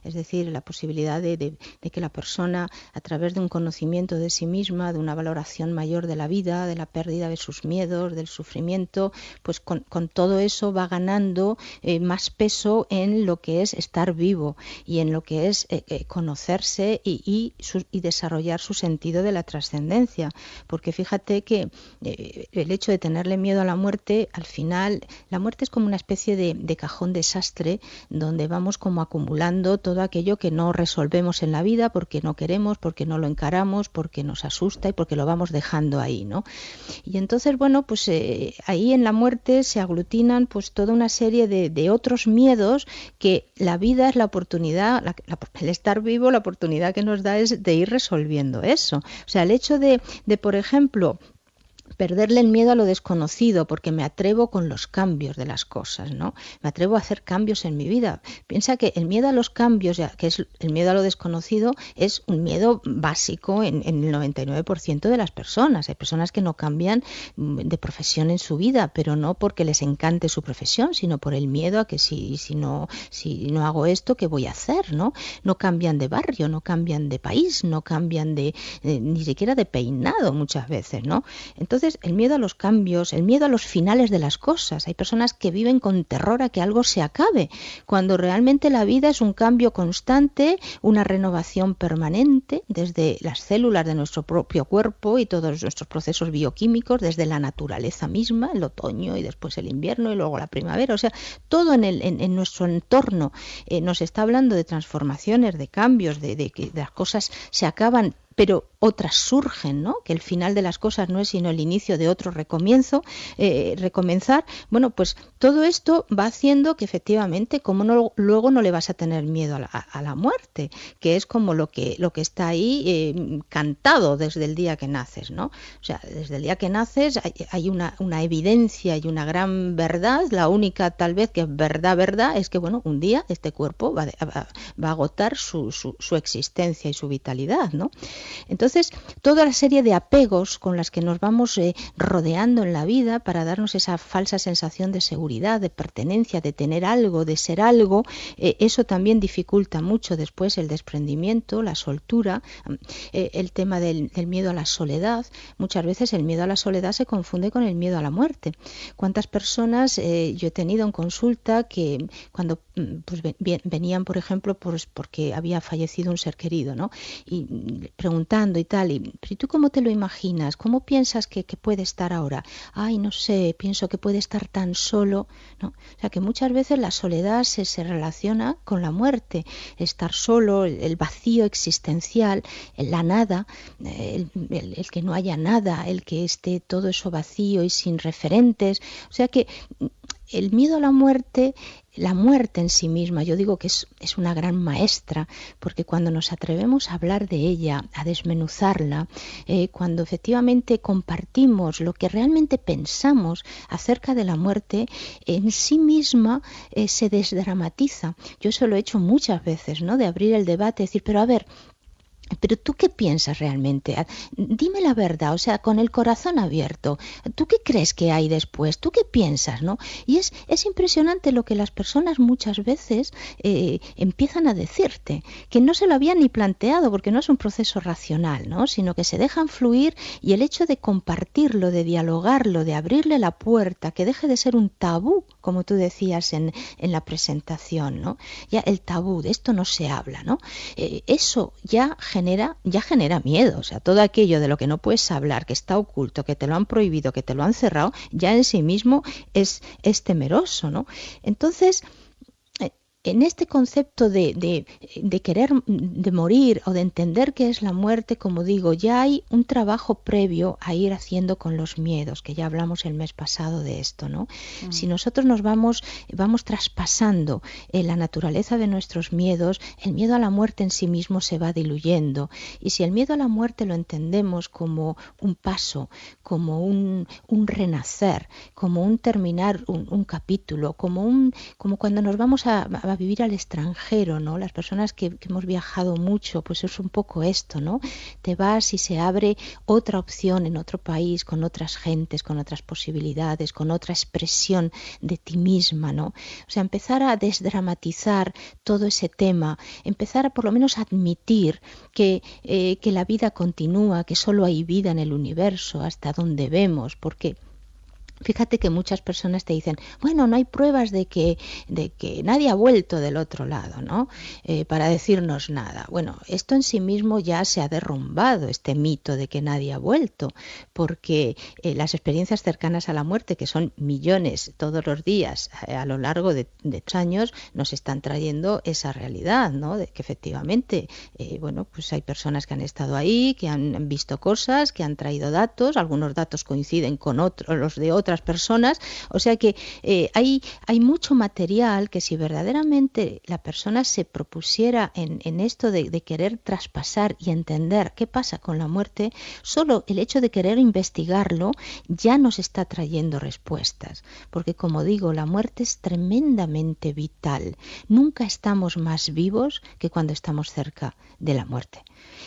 es decir, la posibilidad de que la persona, a través de un conocimiento de sí misma, de una valoración mayor de la vida, de la pérdida de sus miedos, del sufrimiento, pues con todo eso va ganando más peso en lo que es estar vivo y en lo que es conocerse y desarrollar su sentido de la trascendencia, porque fíjate que el hecho de tenerle miedo a la muerte, al final la muerte es como una especie de cajón desastre donde vamos como acumulando todo aquello que no resolvemos en la vida porque no queremos, porque no lo encaramos, porque nos asusta y porque lo vamos dejando ahí, ¿no? Y entonces, bueno, pues ahí en la muerte se aglutinan pues toda una serie de otros miedos que la vida es la oportunidad, el estar vivo, la oportunidad que nos da es de ir resolviendo eso. O sea, el hecho de por ejemplo, perderle el miedo a lo desconocido, porque me atrevo con los cambios de las cosas, ¿no? Me atrevo a hacer cambios en mi vida. Piensa que el miedo a los cambios, que es el miedo a lo desconocido, es un miedo básico en el 99% de las personas. Hay personas que no cambian de profesión en su vida, pero no porque les encante su profesión, sino por el miedo a que si no hago esto, ¿qué voy a hacer, no? No cambian de barrio, no cambian de país, no cambian ni siquiera de peinado muchas veces, ¿no? Entonces, Entonces, el miedo a los cambios, el miedo a los finales de las cosas. Hay personas que viven con terror a que algo se acabe, cuando realmente la vida es un cambio constante, una renovación permanente, desde las células de nuestro propio cuerpo y todos nuestros procesos bioquímicos, desde la naturaleza misma, el otoño y después el invierno y luego la primavera. O sea, todo en nuestro entorno nos está hablando de transformaciones, de cambios, de que las cosas se acaban, pero otras surgen, ¿no? Que el final de las cosas no es sino el inicio de otro recomenzar. Bueno, pues todo esto va haciendo que efectivamente, como no, luego no le vas a tener miedo a la muerte, que es como lo que está ahí cantado desde el día que naces, ¿no? O sea, desde el día que naces hay una evidencia y una gran verdad. La única tal vez que es verdad es que, bueno, un día este cuerpo va a agotar su existencia y su vitalidad, ¿no? Entonces, toda la serie de apegos con las que nos vamos rodeando en la vida para darnos esa falsa sensación de seguridad, de pertenencia, de tener algo, de ser algo, eso también dificulta mucho después el desprendimiento, la soltura, el tema del miedo a la soledad. Muchas veces el miedo a la soledad se confunde con el miedo a la muerte. ¿Cuántas personas yo he tenido en consulta que cuando pues, venían, por ejemplo, pues, porque había fallecido un ser querido, ¿no? Y preguntando y tal, ¿pero tú cómo te lo imaginas? ¿Cómo piensas que puede estar ahora? Ay, no sé, pienso que puede estar tan solo, ¿no? O sea, que muchas veces la soledad se relaciona con la muerte, estar solo, el vacío existencial, la nada, el que no haya nada, el que esté todo eso vacío y sin referentes. O sea que el miedo a la muerte en sí misma, yo digo que es una gran maestra, porque cuando nos atrevemos a hablar de ella, a desmenuzarla, cuando efectivamente compartimos lo que realmente pensamos acerca de la muerte, en sí misma se desdramatiza. Yo eso lo he hecho muchas veces, ¿no? De abrir el debate, decir, pero a ver, ¿pero tú qué piensas realmente? Dime la verdad, o sea, con el corazón abierto. ¿Tú qué crees que hay después? ¿Tú qué piensas, no? Y es impresionante lo que las personas muchas veces empiezan a decirte, que no se lo habían ni planteado, porque no es un proceso racional, ¿no? Sino que se dejan fluir, y el hecho de compartirlo, de dialogarlo, de abrirle la puerta, que deje de ser un tabú, como tú decías en la presentación, ¿no? Ya el tabú, de esto no se habla, ¿no? Eso ya genera miedo. O sea, todo aquello de lo que no puedes hablar, que está oculto, que te lo han prohibido, que te lo han cerrado, ya en sí mismo es temeroso, ¿no? Entonces, en este concepto de querer, de morir o de entender qué es la muerte, como digo, ya hay un trabajo previo a ir haciendo con los miedos, que ya hablamos el mes pasado de esto, ¿no? Si nosotros nos vamos traspasando la naturaleza de nuestros miedos, el miedo a la muerte en sí mismo se va diluyendo. Y si el miedo a la muerte lo entendemos como un paso, como un renacer, como un terminar un capítulo, como cuando nos vamos a vivir al extranjero, ¿no? Las personas que hemos viajado mucho, pues es un poco esto, ¿no? Te vas y se abre otra opción en otro país, con otras gentes, con otras posibilidades, con otra expresión de ti misma, ¿no? O sea, empezar a desdramatizar todo ese tema, empezar a por lo menos admitir que la vida continúa, que solo hay vida en el universo, hasta donde vemos, porque fíjate que muchas personas te dicen, bueno, no hay pruebas de que nadie ha vuelto del otro lado, ¿no? Para decirnos nada. Bueno, esto en sí mismo ya se ha derrumbado, este mito de que nadie ha vuelto, porque las experiencias cercanas a la muerte, que son millones todos los días a lo largo de años, nos están trayendo esa realidad, ¿no? De que efectivamente, bueno, pues hay personas que han estado ahí, que han visto cosas, que han traído datos, algunos datos coinciden con los de otras personas, o sea que hay mucho material que, si verdaderamente la persona se propusiera en esto de querer traspasar y entender qué pasa con la muerte, solo el hecho de querer investigarlo ya nos está trayendo respuestas, porque como digo, la muerte es tremendamente vital. Nunca estamos más vivos que cuando estamos cerca de la muerte.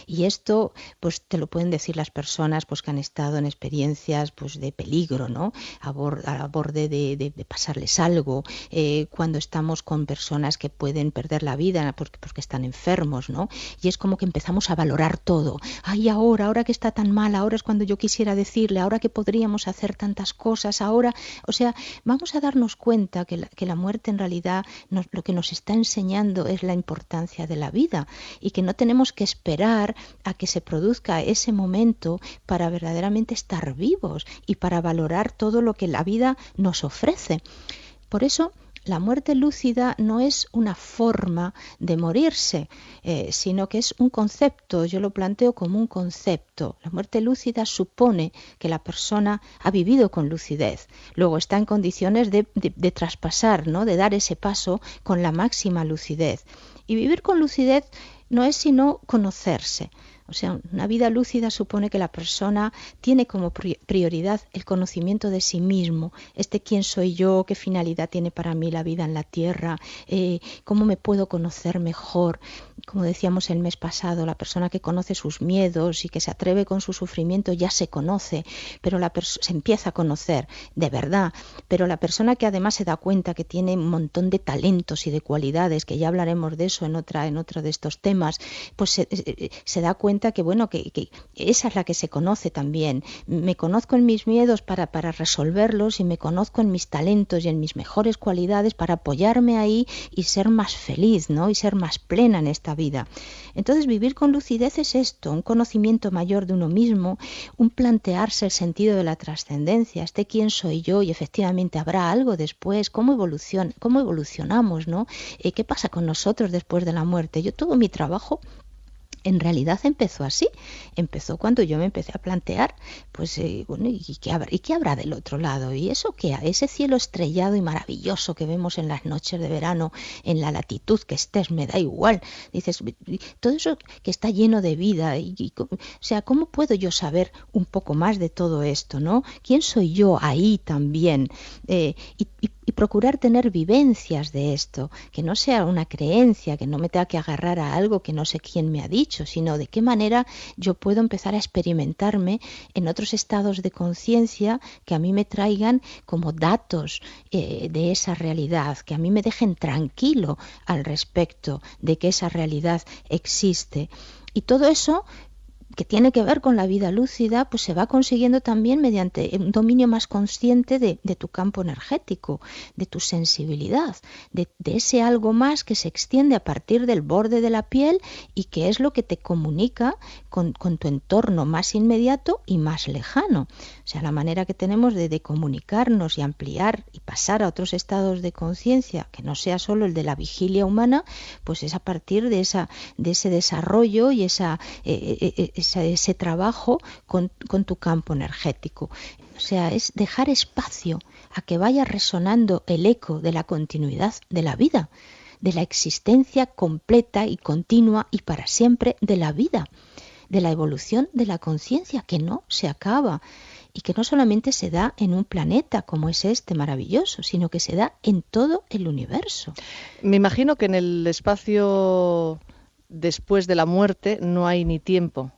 Y esto pues te lo pueden decir las personas pues que han estado en experiencias pues de peligro, ¿no? al borde de pasarles algo, cuando estamos con personas que pueden perder la vida porque están enfermos, ¿no? Y es como que empezamos a valorar todo. Ay, ahora que está tan mal, ahora es cuando yo quisiera decirle, ahora que podríamos hacer tantas cosas, ahora, o sea, vamos a darnos cuenta que la muerte en realidad lo que nos está enseñando es la importancia de la vida y que no tenemos que esperar a que se produzca ese momento para verdaderamente estar vivos y para valorar todo lo que la vida nos ofrece. Por eso, la muerte lúcida no es una forma de morirse, sino que es un concepto. Yo lo planteo como un concepto. La muerte lúcida supone que la persona ha vivido con lucidez. Luego está en condiciones de traspasar, ¿no? De dar ese paso con la máxima lucidez. Y vivir con lucidez no es sino conocerse. O sea, una vida lúcida supone que la persona tiene como prioridad el conocimiento de sí mismo, quién soy yo, qué finalidad tiene para mí la vida en la tierra, cómo me puedo conocer mejor. Como decíamos el mes pasado, la persona que conoce sus miedos y que se atreve con su sufrimiento ya se conoce, pero se empieza a conocer de verdad. Pero la persona que además se da cuenta que tiene un montón de talentos y de cualidades, que ya hablaremos de eso en otro de estos temas, pues se da cuenta que esa es la que se conoce también. Me conozco en mis miedos para resolverlos y me conozco en mis talentos y en mis mejores cualidades para apoyarme ahí y ser más feliz, ¿no? Y ser más plena en esta vida. Entonces, vivir con lucidez es esto, un conocimiento mayor de uno mismo, un plantearse el sentido de la trascendencia, quién soy yo y efectivamente habrá algo después, cómo evolucionamos, ¿no? ¿Qué pasa con nosotros después de la muerte? Todo mi trabajo en realidad empezó así, empezó cuando yo me empecé a plantear, ¿y qué habrá del otro lado? Y eso que ese cielo estrellado y maravilloso que vemos en las noches de verano, en la latitud que estés, me da igual. Dices, todo eso que está lleno de vida, o sea, ¿cómo puedo yo saber un poco más de todo esto, ¿no? ¿Quién soy yo ahí también? Y procurar tener vivencias de esto, que no sea una creencia, que no me tenga que agarrar a algo que no sé quién me ha dicho, sino de qué manera yo puedo empezar a experimentarme en otros estados de conciencia que a mí me traigan como datos de esa realidad, que a mí me dejen tranquilo al respecto de que esa realidad existe. Y todo eso que tiene que ver con la vida lúcida, pues se va consiguiendo también mediante un dominio más consciente de tu campo energético, de tu sensibilidad, de ese algo más que se extiende a partir del borde de la piel y que es lo que te comunica con tu entorno más inmediato y más lejano. O sea, la manera que tenemos de comunicarnos y ampliar y pasar a otros estados de conciencia, que no sea solo el de la vigilia humana, pues es a partir de ese desarrollo y ese trabajo con tu campo energético. O sea, es dejar espacio a que vaya resonando el eco de la continuidad de la vida, de la existencia completa y continua y para siempre de la vida, de la evolución de la conciencia que no se acaba y que no solamente se da en un planeta como es este maravilloso, sino que se da en todo el universo. Me imagino que en el espacio después de la muerte no hay ni tiempo.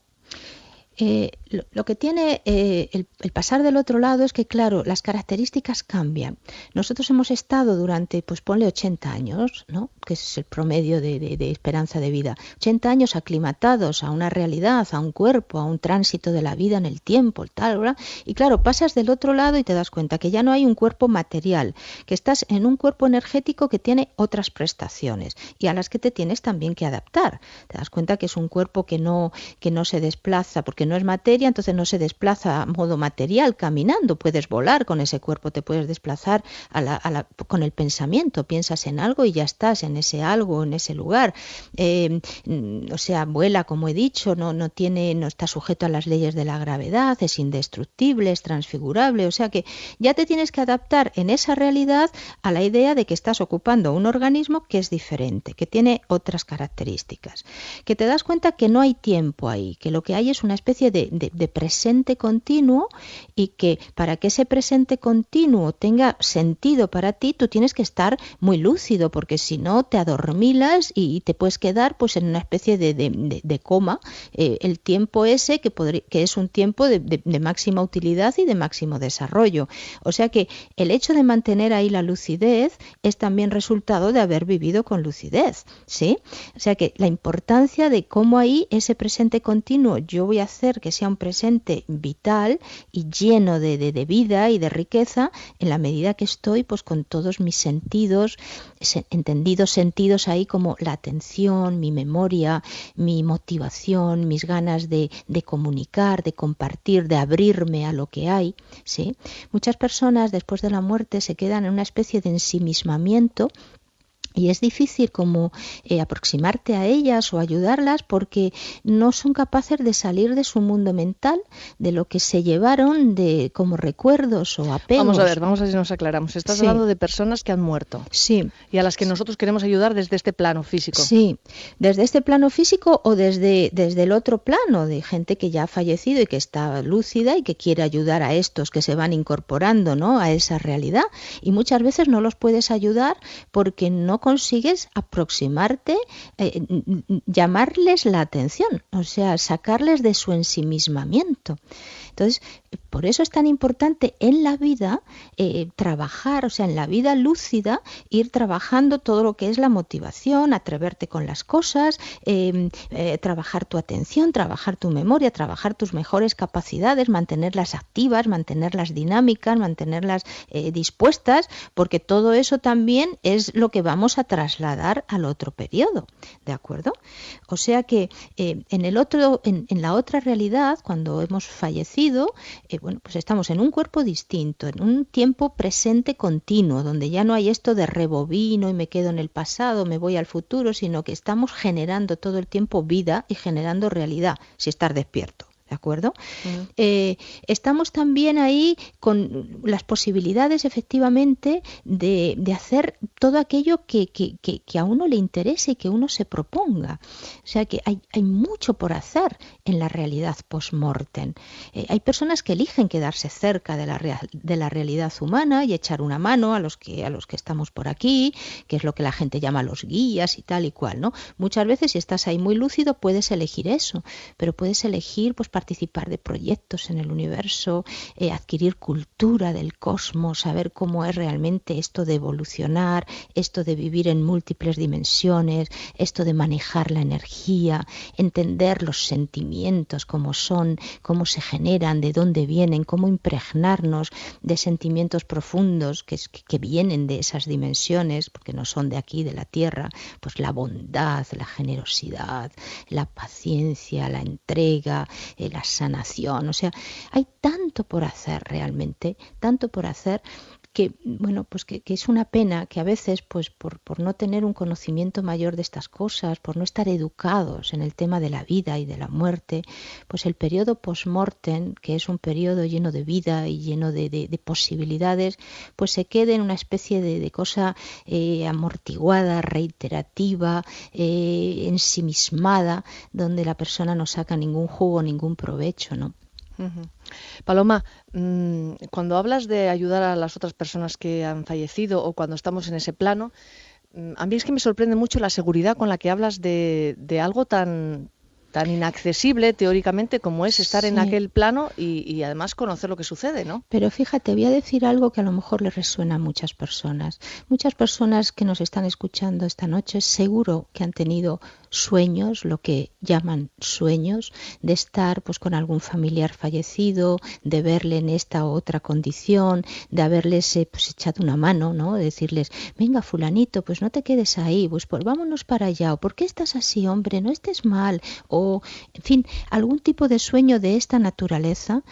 Lo que tiene el pasar del otro lado es que, claro, las características cambian. Nosotros hemos estado durante, pues ponle 80 años, ¿no? Que es el promedio de esperanza de vida. 80 años aclimatados a una realidad, a un cuerpo, a un tránsito de la vida en el tiempo, tal, ¿verdad? Y claro, pasas del otro lado y te das cuenta que ya no hay un cuerpo material, que estás en un cuerpo energético que tiene otras prestaciones y a las que te tienes también que adaptar. Te das cuenta que es un cuerpo que no se desplaza porque no es materia, entonces no se desplaza a modo material caminando, puedes volar con ese cuerpo, te puedes desplazar con el pensamiento, piensas en algo y ya estás en ese algo, en ese lugar, o sea, vuela, como he dicho, no está sujeto a las leyes de la gravedad, es indestructible, es transfigurable, o sea que ya te tienes que adaptar en esa realidad a la idea de que estás ocupando un organismo que es diferente, que tiene otras características, que te das cuenta que no hay tiempo ahí, que lo que hay es una especie especie de presente continuo, y que para que ese presente continuo tenga sentido para ti, tú tienes que estar muy lúcido, porque si no te adormilas y te puedes quedar pues en una especie de coma, el tiempo ese que es un tiempo de máxima utilidad y de máximo desarrollo. O sea que el hecho de mantener ahí la lucidez es también resultado de haber vivido con lucidez, ¿sí? O sea que la importancia de cómo ahí ese presente continuo yo voy a hacer que sea un presente vital y lleno de vida y de riqueza, en la medida que estoy pues con todos mis sentidos, entendidos sentidos ahí como la atención, mi memoria, mi motivación, mis ganas de comunicar, de compartir, de abrirme a lo que hay, ¿sí? Muchas personas después de la muerte se quedan en una especie de ensimismamiento, y es difícil como aproximarte a ellas o ayudarlas, porque no son capaces de salir de su mundo mental, de lo que se llevaron de como recuerdos o apegos. Vamos a ver si nos aclaramos. Estás hablando de personas que han muerto. Sí. Y a las que nosotros queremos ayudar desde este plano físico. Sí, desde este plano físico o desde el otro plano, de gente que ya ha fallecido y que está lúcida y que quiere ayudar a estos que se van incorporando, ¿no?, a esa realidad. Y muchas veces no los puedes ayudar porque no consigues aproximarte, llamarles la atención, o sea, sacarles de su ensimismamiento. Entonces, por eso es tan importante en la vida trabajar, o sea, en la vida lúcida, ir trabajando todo lo que es la motivación, atreverte con las cosas, trabajar tu atención, trabajar tu memoria, trabajar tus mejores capacidades, mantenerlas activas, mantenerlas dinámicas, mantenerlas dispuestas, porque todo eso también es lo que vamos a trasladar al otro periodo, ¿de acuerdo? O sea que en la otra realidad, cuando hemos fallecido, pues estamos en un cuerpo distinto, en un tiempo presente continuo, donde ya no hay esto de rebobino y me quedo en el pasado, me voy al futuro, sino que estamos generando todo el tiempo vida y generando realidad, si estar despierto. ¿De acuerdo? Estamos también ahí con las posibilidades, efectivamente, de hacer todo aquello que a uno le interese y que uno se proponga. O sea que hay mucho por hacer en la realidad post-mortem. Hay personas que eligen quedarse cerca de la realidad humana y echar una mano a los que estamos por aquí, que es lo que la gente llama los guías y tal y cual, ¿no? Muchas veces, si estás ahí muy lúcido, puedes elegir eso, pero puedes elegir pues participar de proyectos en el universo, adquirir cultura del cosmos, saber cómo es realmente esto de evolucionar, esto de vivir en múltiples dimensiones, esto de manejar la energía, entender los sentimientos, cómo son, cómo se generan, de dónde vienen, cómo impregnarnos de sentimientos profundos que vienen de esas dimensiones, porque no son de aquí, de la Tierra, pues la bondad, la generosidad, la paciencia, la entrega, la sanación. O sea, hay tanto por hacer realmente, tanto por hacer, que bueno, pues que es una pena que a veces, pues por no tener un conocimiento mayor de estas cosas, por no estar educados en el tema de la vida y de la muerte, pues el periodo post-mortem, que es un periodo lleno de vida y lleno de posibilidades, pues se quede en una especie de cosa amortiguada, reiterativa, ensimismada, donde la persona no saca ningún jugo, ningún provecho, ¿no? Paloma, cuando hablas de ayudar a las otras personas que han fallecido o cuando estamos en ese plano, a mí es que me sorprende mucho la seguridad con la que hablas de algo tan inaccesible teóricamente como es estar en aquel plano y además conocer lo que sucede, ¿no? Pero fíjate, voy a decir algo que a lo mejor le resuena a muchas personas. Muchas personas que nos están escuchando esta noche seguro que han tenido sueños, lo que llaman sueños, de estar pues con algún familiar fallecido, de verle en esta u otra condición, de haberles pues echado una mano, ¿no? De decirles, venga fulanito, pues no te quedes ahí, pues vámonos para allá, o ¿por qué estás así, hombre? No estés mal, o en fin, algún tipo de sueño de esta naturaleza.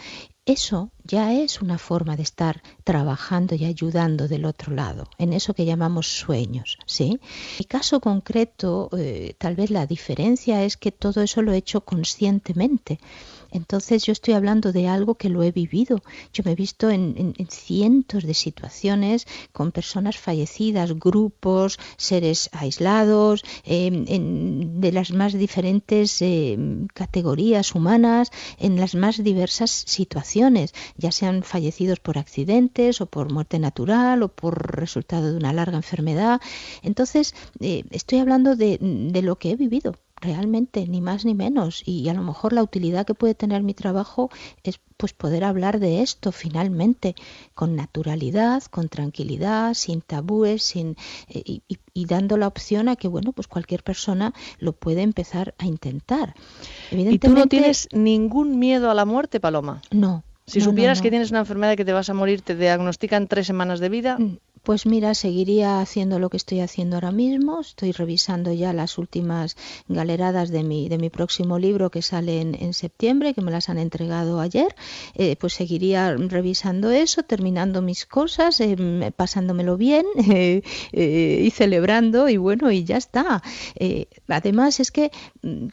Eso ya es una forma de estar trabajando y ayudando del otro lado, en eso que llamamos sueños, ¿sí? En mi caso concreto, tal vez la diferencia es que todo eso lo he hecho conscientemente. Entonces yo estoy hablando de algo que lo he vivido. Yo me he visto en cientos de situaciones con personas fallecidas, grupos, seres aislados, de las más diferentes categorías humanas, en las más diversas situaciones, ya sean fallecidos por accidentes o por muerte natural o por resultado de una larga enfermedad. Entonces estoy hablando de lo que he vivido. Realmente, ni más ni menos. Y a lo mejor la utilidad que puede tener mi trabajo es pues poder hablar de esto finalmente, con naturalidad, con tranquilidad, sin tabúes, y dando la opción a que bueno, pues cualquier persona lo puede empezar a intentar. ¿Y tú no tienes ningún miedo a la muerte, Paloma? No. Si supieras que tienes una enfermedad y que te vas a morir, te diagnostican 3 semanas de vida. Pues mira, seguiría haciendo lo que estoy haciendo ahora mismo. Estoy revisando ya las últimas galeradas de mi próximo libro que sale en septiembre, que me las han entregado ayer. Pues seguiría revisando eso, terminando mis cosas, pasándomelo bien y celebrando, y bueno, y ya está. Además es que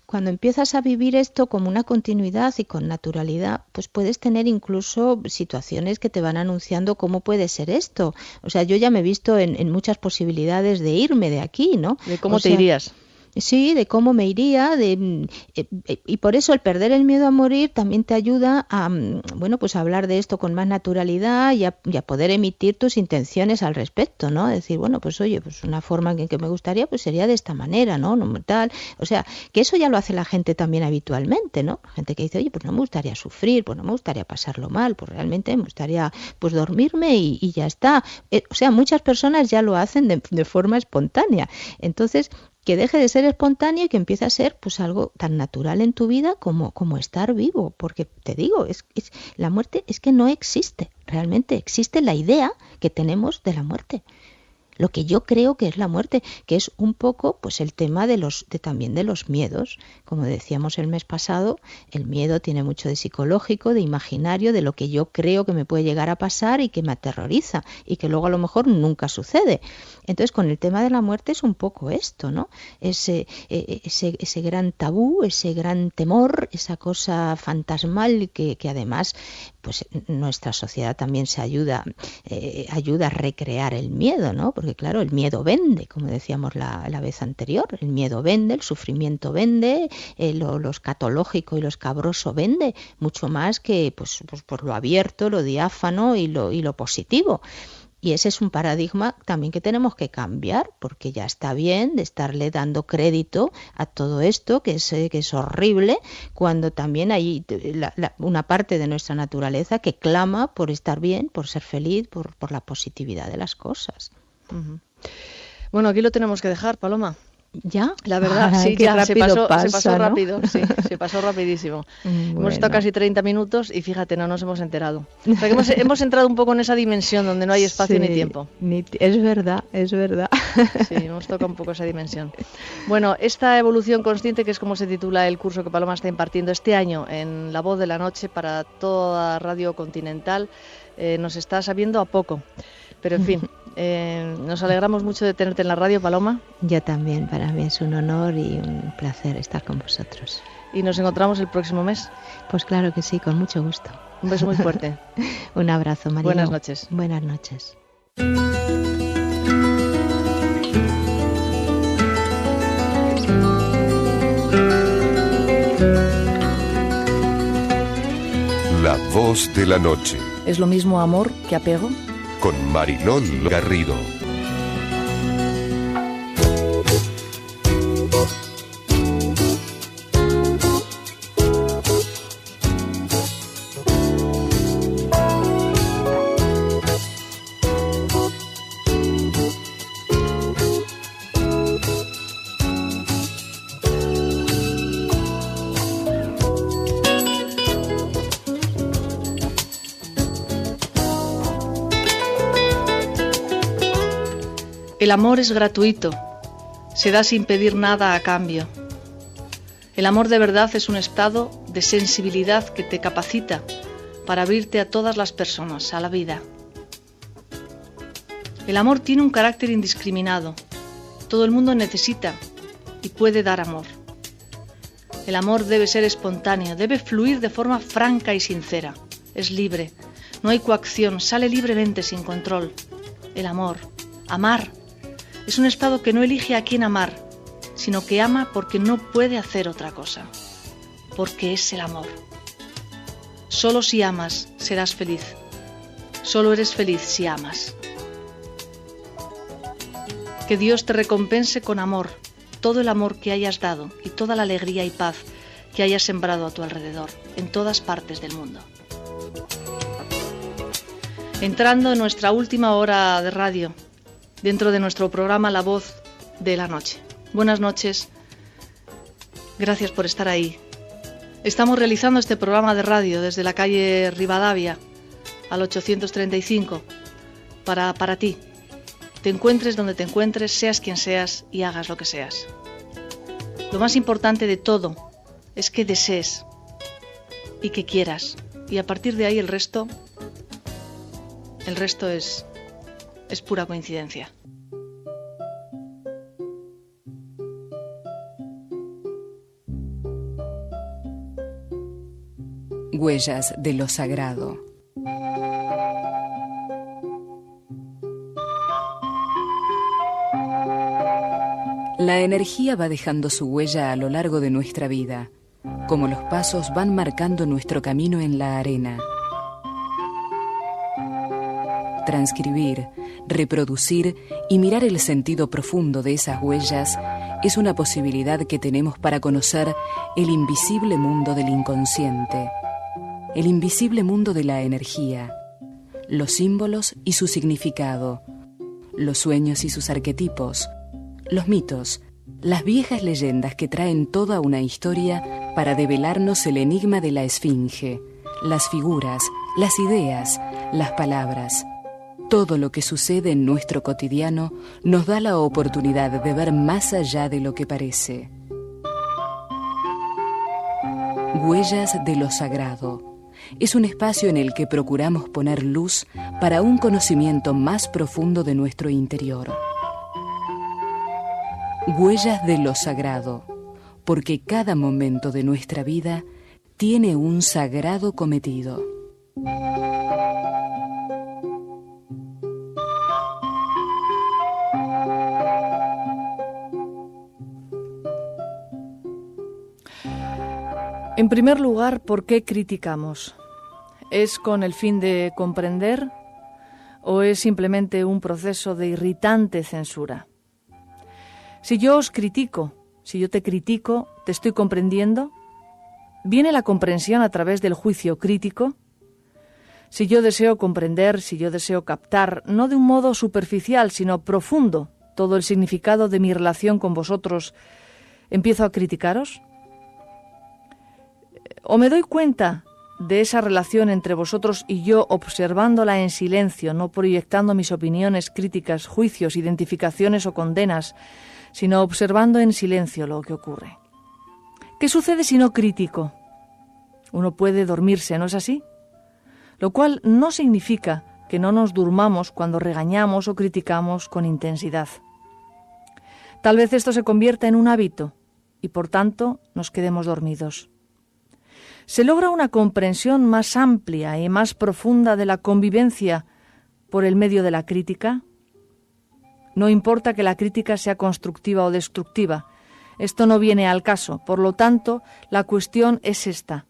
cuando empiezas a vivir esto como una continuidad y con naturalidad, pues puedes tener incluso situaciones que te van anunciando cómo puede ser esto. O sea, yo ya me he visto en muchas posibilidades de irme de aquí, ¿no? ¿De cómo te irías? Sí, de cómo me iría, y por eso el perder el miedo a morir también te ayuda a, bueno, pues a hablar de esto con más naturalidad y a poder emitir tus intenciones al respecto, ¿no? Decir, bueno, pues oye, pues una forma en que me gustaría pues sería de esta manera, ¿no? No tal, o sea, que eso ya lo hace la gente también habitualmente, ¿no? Gente que dice, oye, pues no me gustaría sufrir, pues no me gustaría pasarlo mal, pues realmente me gustaría pues dormirme y ya está. O sea, muchas personas ya lo hacen de forma espontánea. Entonces, que deje de ser espontáneo y que empiece a ser pues algo tan natural en tu vida como estar vivo, porque te digo, la muerte es que no existe, realmente existe la idea que tenemos de la muerte. Lo que yo creo que es la muerte, que es un poco pues el tema también de los miedos. Como decíamos el mes pasado, el miedo tiene mucho de psicológico, de imaginario, de lo que yo creo que me puede llegar a pasar y que me aterroriza y que luego a lo mejor nunca sucede. Entonces con el tema de la muerte es un poco esto, ¿no? Ese gran tabú, ese gran temor, esa cosa fantasmal que además pues nuestra sociedad también se ayuda a recrear el miedo, ¿no? Porque claro, el miedo vende, como decíamos la vez anterior, el miedo vende, el sufrimiento vende, lo escatológico y lo escabroso vende, mucho más que pues por lo abierto, lo diáfano y lo positivo. Y ese es un paradigma también que tenemos que cambiar, porque ya está bien de estarle dando crédito a todo esto, que es horrible, cuando también hay una parte de nuestra naturaleza que clama por estar bien, por ser feliz, por la positividad de las cosas. Uh-huh. Bueno, aquí lo tenemos que dejar, Paloma. ¿Ya? La verdad, sí, ya se pasó ¿no? rápido, sí, se pasó rapidísimo. Bueno. Hemos estado casi 30 minutos y fíjate, no nos hemos enterado. O sea, que hemos entrado un poco en esa dimensión donde no hay espacio ni tiempo. Es verdad. Sí, hemos tocado un poco esa dimensión. Bueno, esta evolución consciente, que es como se titula el curso que Paloma está impartiendo este año en La Voz de la Noche para toda Radio Continental, nos está sabiendo a poco. Pero en fin, nos alegramos mucho de tenerte en la radio, Paloma. Yo también, para mí es un honor y un placer estar con vosotros. ¿Y nos encontramos el próximo mes? Pues claro que sí, con mucho gusto. Un beso muy fuerte. Un abrazo, María. Buenas noches. Buenas noches. La Voz de la Noche. ¿Es lo mismo amor que apego? Con Mariló Garrido. El amor es gratuito, se da sin pedir nada a cambio. El amor de verdad es un estado de sensibilidad que te capacita para abrirte a todas las personas, a la vida. El amor tiene un carácter indiscriminado. Todo el mundo necesita y puede dar amor. El amor debe ser espontáneo, debe fluir de forma franca y sincera. Es libre, no hay coacción, sale libremente sin control. El amor, amar, es un estado que no elige a quién amar, sino que ama porque no puede hacer otra cosa, porque es el amor. Solo si amas serás feliz. Solo eres feliz si amas. Que Dios te recompense con amor, todo el amor que hayas dado y toda la alegría y paz que hayas sembrado a tu alrededor, en todas partes del mundo. Entrando en nuestra última hora de radio, dentro de nuestro programa La Voz de la Noche. Buenas noches, gracias por estar ahí. Estamos realizando este programa de radio desde la calle Rivadavia, al 835, para ti. Te encuentres donde te encuentres, seas quien seas y hagas lo que seas. Lo más importante de todo es que desees y que quieras. Y a partir de ahí el resto es pura coincidencia. Huellas de lo sagrado. La energía va dejando su huella a lo largo de nuestra vida, como los pasos van marcando nuestro camino en la arena. Transcribir, reproducir y mirar el sentido profundo de esas huellas es una posibilidad que tenemos para conocer el invisible mundo del inconsciente, el invisible mundo de la energía, los símbolos y su significado, los sueños y sus arquetipos, los mitos, las viejas leyendas que traen toda una historia para develarnos el enigma de la esfinge, las figuras, las ideas, las palabras. Todo lo que sucede en nuestro cotidiano nos da la oportunidad de ver más allá de lo que parece. Huellas de lo sagrado. Es un espacio en el que procuramos poner luz para un conocimiento más profundo de nuestro interior. Huellas de lo sagrado, porque cada momento de nuestra vida tiene un sagrado cometido. En primer lugar, ¿por qué criticamos? ¿Es con el fin de comprender o es simplemente un proceso de irritante censura? Si yo os critico, si yo te critico, ¿te estoy comprendiendo? ¿Viene la comprensión a través del juicio crítico? Si yo deseo comprender, si yo deseo captar, no de un modo superficial, sino profundo, todo el significado de mi relación con vosotros, ¿empiezo a criticaros? ¿O me doy cuenta de esa relación entre vosotros y yo observándola en silencio, no proyectando mis opiniones, críticas, juicios, identificaciones o condenas, sino observando en silencio lo que ocurre? ¿Qué sucede si no critico? Uno puede dormirse, ¿no es así? Lo cual no significa que no nos durmamos cuando regañamos o criticamos con intensidad. Tal vez esto se convierta en un hábito y por tanto nos quedemos dormidos. Se logra una comprensión más amplia y más profunda de la convivencia por el medio de la crítica. No importa que la crítica sea constructiva o destructiva, esto no viene al caso. Por lo tanto, la cuestión es esta: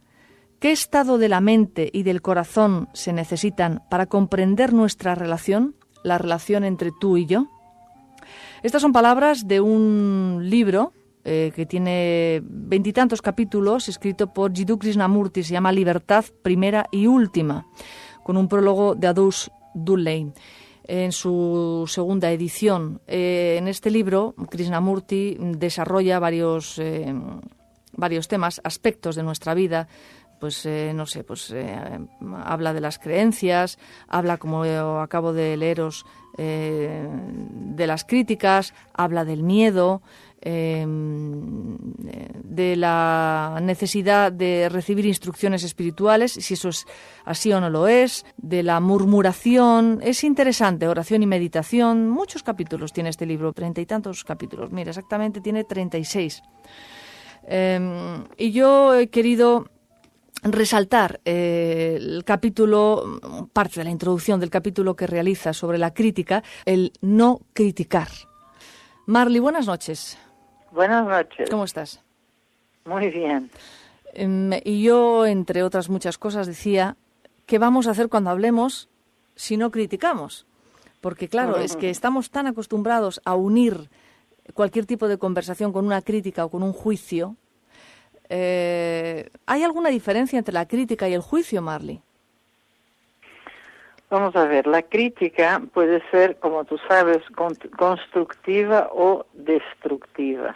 ¿qué estado de la mente y del corazón se necesitan para comprender nuestra relación, la relación entre tú y yo? Estas son palabras de un libro que tiene 20 y tantos capítulos, escrito por Jiddu Krishnamurti, se llama Libertad Primera y Última, con un prólogo de Addus Dudley, en su segunda edición. En este libro, Krishnamurti desarrolla varios temas, aspectos de nuestra vida. Habla de las creencias, habla, como acabo de leeros, de las críticas, habla del miedo, de de la necesidad de recibir instrucciones espirituales, si eso es así o no lo es, de la murmuración. Es interesante, oración y meditación. Muchos capítulos tiene este libro, 30 y tantos capítulos. Mira, exactamente tiene 36. Y yo he querido resaltar el capítulo, parte de la introducción del capítulo que realiza sobre la crítica, el no criticar. Marly, buenas noches. Buenas noches. ¿Cómo estás? Muy bien. Y yo, entre otras muchas cosas, decía, ¿qué vamos a hacer cuando hablemos si no criticamos? Porque claro, es que estamos tan acostumbrados a unir cualquier tipo de conversación con una crítica o con un juicio. ¿Hay alguna diferencia entre la crítica y el juicio, Marly? Vamos a ver, la crítica puede ser, como tú sabes, constructiva o destructiva.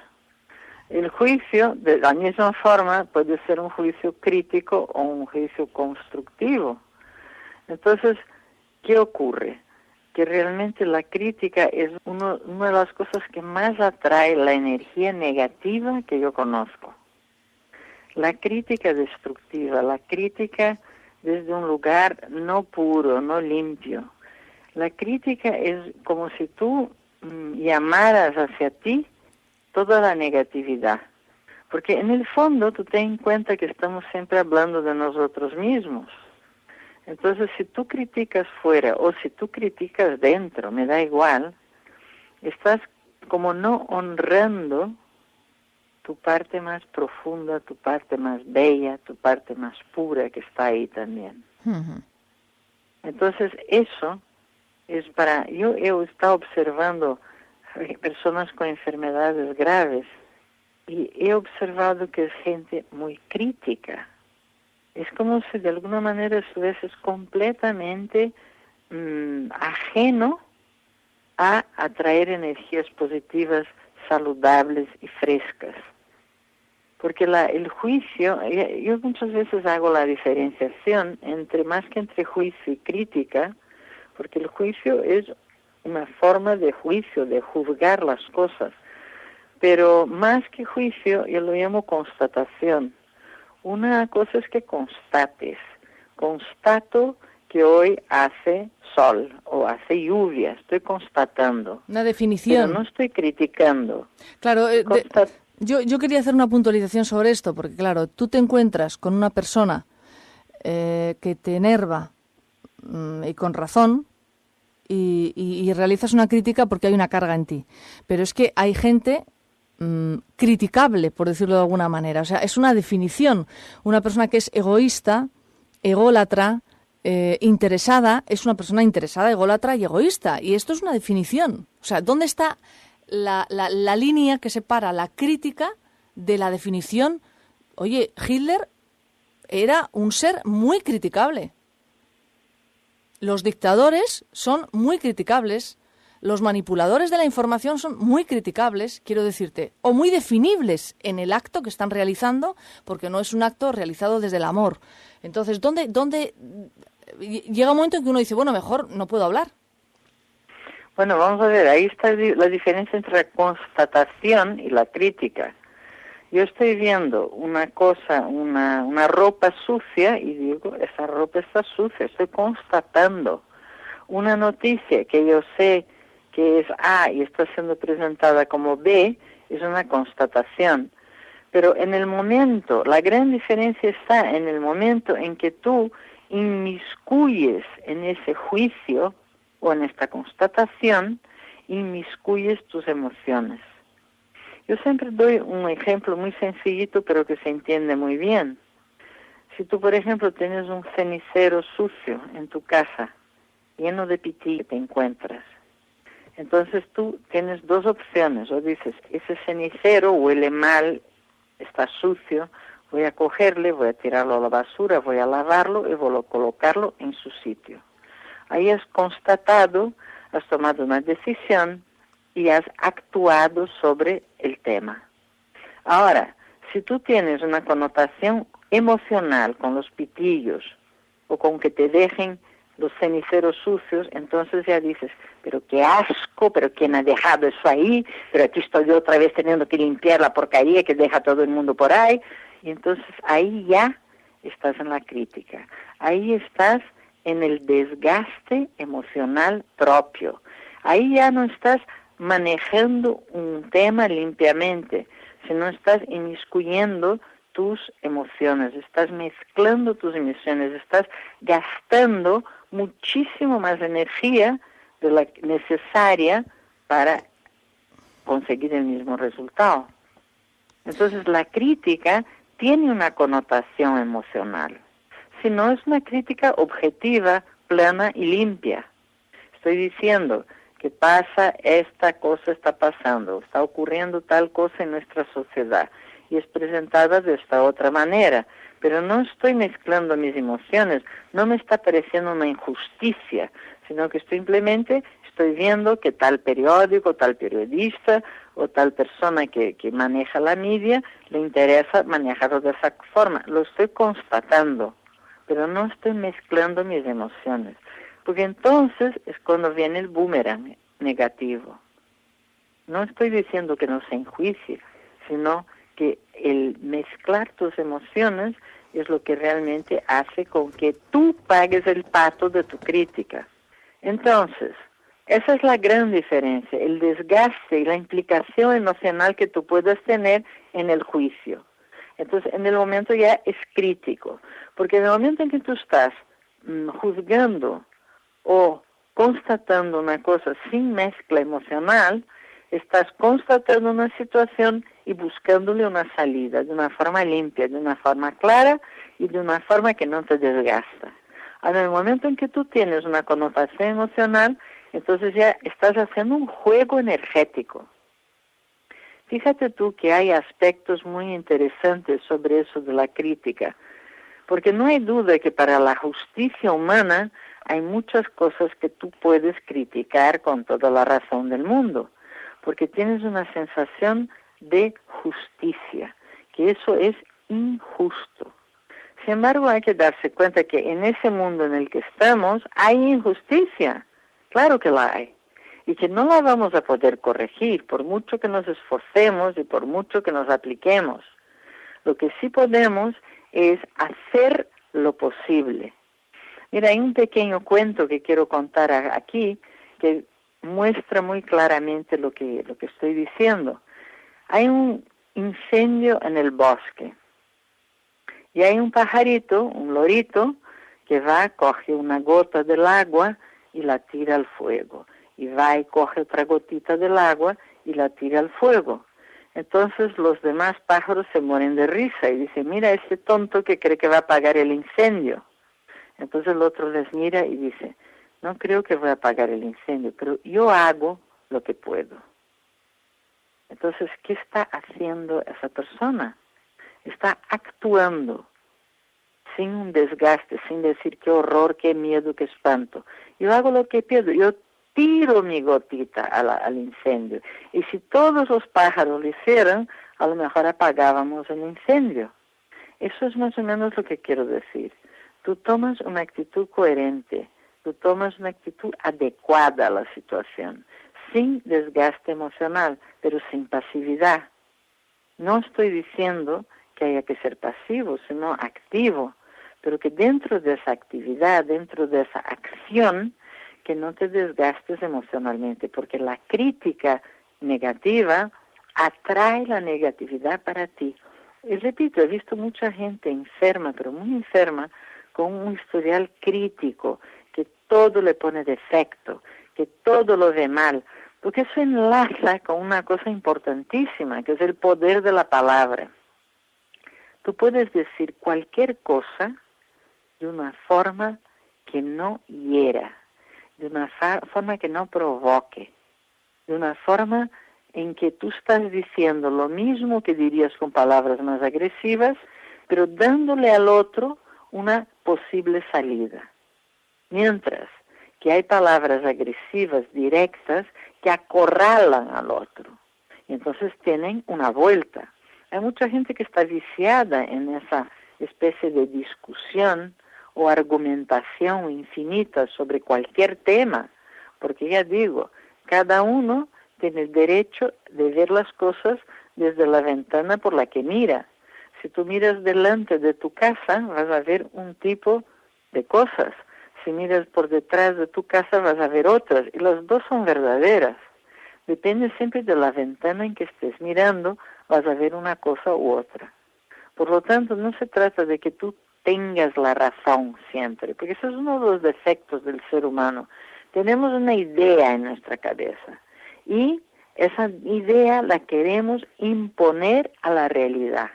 El juicio, de la misma forma, puede ser un juicio crítico o un juicio constructivo. Entonces, ¿qué ocurre? Que realmente la crítica es una de las cosas que más atrae la energía negativa que yo conozco. La crítica destructiva, la crítica desde un lugar no puro, no limpio. La crítica es como si tú llamaras hacia ti toda la negatividad. Porque en el fondo tú ten en cuenta que estamos siempre hablando de nosotros mismos. Entonces, si tú criticas fuera o si tú criticas dentro, me da igual, estás como no honrando tu parte más profunda, tu parte más bella, tu parte más pura que está ahí también. Entonces, eso es para... Yo he estado observando personas con enfermedades graves y he observado que es gente muy crítica. Es como si de alguna manera estuvieses completamente ajeno a atraer energías positivas, saludables y frescas. Porque el juicio, yo muchas veces hago la diferenciación más que entre juicio y crítica, porque el juicio es una forma de juicio, de juzgar las cosas. Pero más que juicio, yo lo llamo constatación. Una cosa es que constates. Constato que hoy hace sol o hace lluvia. Estoy constatando. Una definición. Pero no estoy criticando. Claro, yo quería hacer una puntualización sobre esto, porque claro, tú te encuentras con una persona que te enerva y con razón y realizas una crítica porque hay una carga en ti. Pero es que hay gente criticable, por decirlo de alguna manera. O sea, es una definición. Una persona que es egoísta, ególatra, interesada, es una persona interesada, ególatra y egoísta. Y esto es una definición. O sea, ¿dónde está la línea que separa la crítica de la definición? Oye, Hitler era un ser muy criticable. Los dictadores son muy criticables. Los manipuladores de la información son muy criticables, quiero decirte, o muy definibles en el acto que están realizando, porque no es un acto realizado desde el amor. Entonces, ¿dónde llega un momento en que uno dice, bueno, mejor no puedo hablar? Bueno, vamos a ver, ahí está la diferencia entre la constatación y la crítica. Yo estoy viendo una cosa, una ropa sucia y digo, esa ropa está sucia, estoy constatando. Una noticia que yo sé que es A y está siendo presentada como B, es una constatación. Pero en el momento, la gran diferencia está en el momento en que tú inmiscuyes en ese juicio o en esta constatación, inmiscuyes tus emociones. Yo siempre doy un ejemplo muy sencillito, pero que se entiende muy bien. Si tú, por ejemplo, tienes un cenicero sucio en tu casa, lleno de pití que te encuentras, entonces tú tienes dos opciones. O dices, ese cenicero huele mal, está sucio, voy a cogerle, voy a tirarlo a la basura, voy a lavarlo y voy a colocarlo en su sitio. Ahí has constatado, has tomado una decisión y has actuado sobre el tema. Ahora, si tú tienes una connotación emocional con los pitillos o con que te dejen los ceniceros sucios, entonces ya dices, pero qué asco, pero quién ha dejado eso ahí, pero aquí estoy yo otra vez teniendo que limpiar la porquería que deja todo el mundo por ahí. Y entonces ahí ya estás en la crítica, ahí estás en el desgaste emocional propio, ahí ya no estás manejando un tema limpiamente, sino estás inmiscuyendo tus emociones, estás mezclando tus emociones, estás gastando muchísimo más energía de la necesaria para conseguir el mismo resultado. Entonces la crítica tiene una connotación emocional, si no es una crítica objetiva, plana y limpia. Estoy diciendo que pasa esta cosa, está pasando, está ocurriendo tal cosa en nuestra sociedad y es presentada de esta otra manera, pero no estoy mezclando mis emociones, no me está pareciendo una injusticia, sino que simplemente estoy viendo que tal periódico, tal periodista o tal persona que maneja la media le interesa manejarlo de esa forma. Lo estoy constatando, pero no estoy mezclando mis emociones, porque entonces es cuando viene el boomerang negativo. No estoy diciendo que no se enjuicie, sino que el mezclar tus emociones es lo que realmente hace con que tú pagues el pato de tu crítica. Entonces, esa es la gran diferencia, el desgaste y la implicación emocional que tú puedes tener en el juicio. Entonces, en el momento ya es crítico, porque en el momento en que tú estás juzgando o constatando una cosa sin mezcla emocional, estás constatando una situación y buscándole una salida de una forma limpia, de una forma clara y de una forma que no te desgasta. En el momento en que tú tienes una connotación emocional, entonces ya estás haciendo un juego energético. Fíjate tú que hay aspectos muy interesantes sobre eso de la crítica, porque no hay duda que para la justicia humana hay muchas cosas que tú puedes criticar con toda la razón del mundo, porque tienes una sensación de justicia, que eso es injusto. Sin embargo, hay que darse cuenta que en ese mundo en el que estamos hay injusticia, claro que la hay, y que no la vamos a poder corregir por mucho que nos esforcemos y por mucho que nos apliquemos. Lo que sí podemos es hacer lo posible. Mira, hay un pequeño cuento que quiero contar aquí que muestra muy claramente lo que estoy diciendo. Hay un incendio en el bosque y hay un pajarito, un lorito, que va, coge una gota del agua y la tira al fuego. Y va y coge otra gotita del agua y la tira al fuego. Entonces los demás pájaros se mueren de risa y dicen, mira ese tonto que cree que va a apagar el incendio. Entonces el otro les mira y dice, no creo que voy a apagar el incendio, pero yo hago lo que puedo. Entonces, ¿qué está haciendo esa persona? Está actuando sin un desgaste, sin decir qué horror, qué miedo, qué espanto. Yo hago lo que puedo, yo tiro mi gotita al incendio. Y si todos los pájaros lo hicieran, a lo mejor apagábamos el incendio. Eso es más o menos lo que quiero decir. Tú tomas una actitud coherente, tú tomas una actitud adecuada a la situación, sin desgaste emocional, pero sin pasividad. No estoy diciendo que haya que ser pasivo, sino activo, pero que dentro de esa actividad, dentro de esa acción, que no te desgastes emocionalmente, porque la crítica negativa atrae la negatividad para ti. Y repito, he visto mucha gente enferma, pero muy enferma, con un historial crítico, que todo le pone defecto, que todo lo ve mal, porque eso enlaza con una cosa importantísima, que es el poder de la palabra. Tú puedes decir cualquier cosa de una forma que no hiera, de una forma que no provoque, de una forma en que tú estás diciendo lo mismo que dirías con palabras más agresivas, pero dándole al otro una posible salida. Mientras que hay palabras agresivas, directas, que acorralan al otro. Y entonces tienen una vuelta. Hay mucha gente que está viciada en esa especie de discusión o argumentación infinita sobre cualquier tema, porque ya digo, cada uno tiene el derecho de ver las cosas desde la ventana por la que mira. Si tú miras delante de tu casa, vas a ver un tipo de cosas. Si miras por detrás de tu casa, vas a ver otras. Y las dos son verdaderas. Depende siempre de la ventana en que estés mirando, vas a ver una cosa u otra. Por lo tanto, no se trata de que tú tengas la razón siempre, porque eso es uno de los defectos del ser humano. Tenemos una idea en nuestra cabeza y esa idea la queremos imponer a la realidad.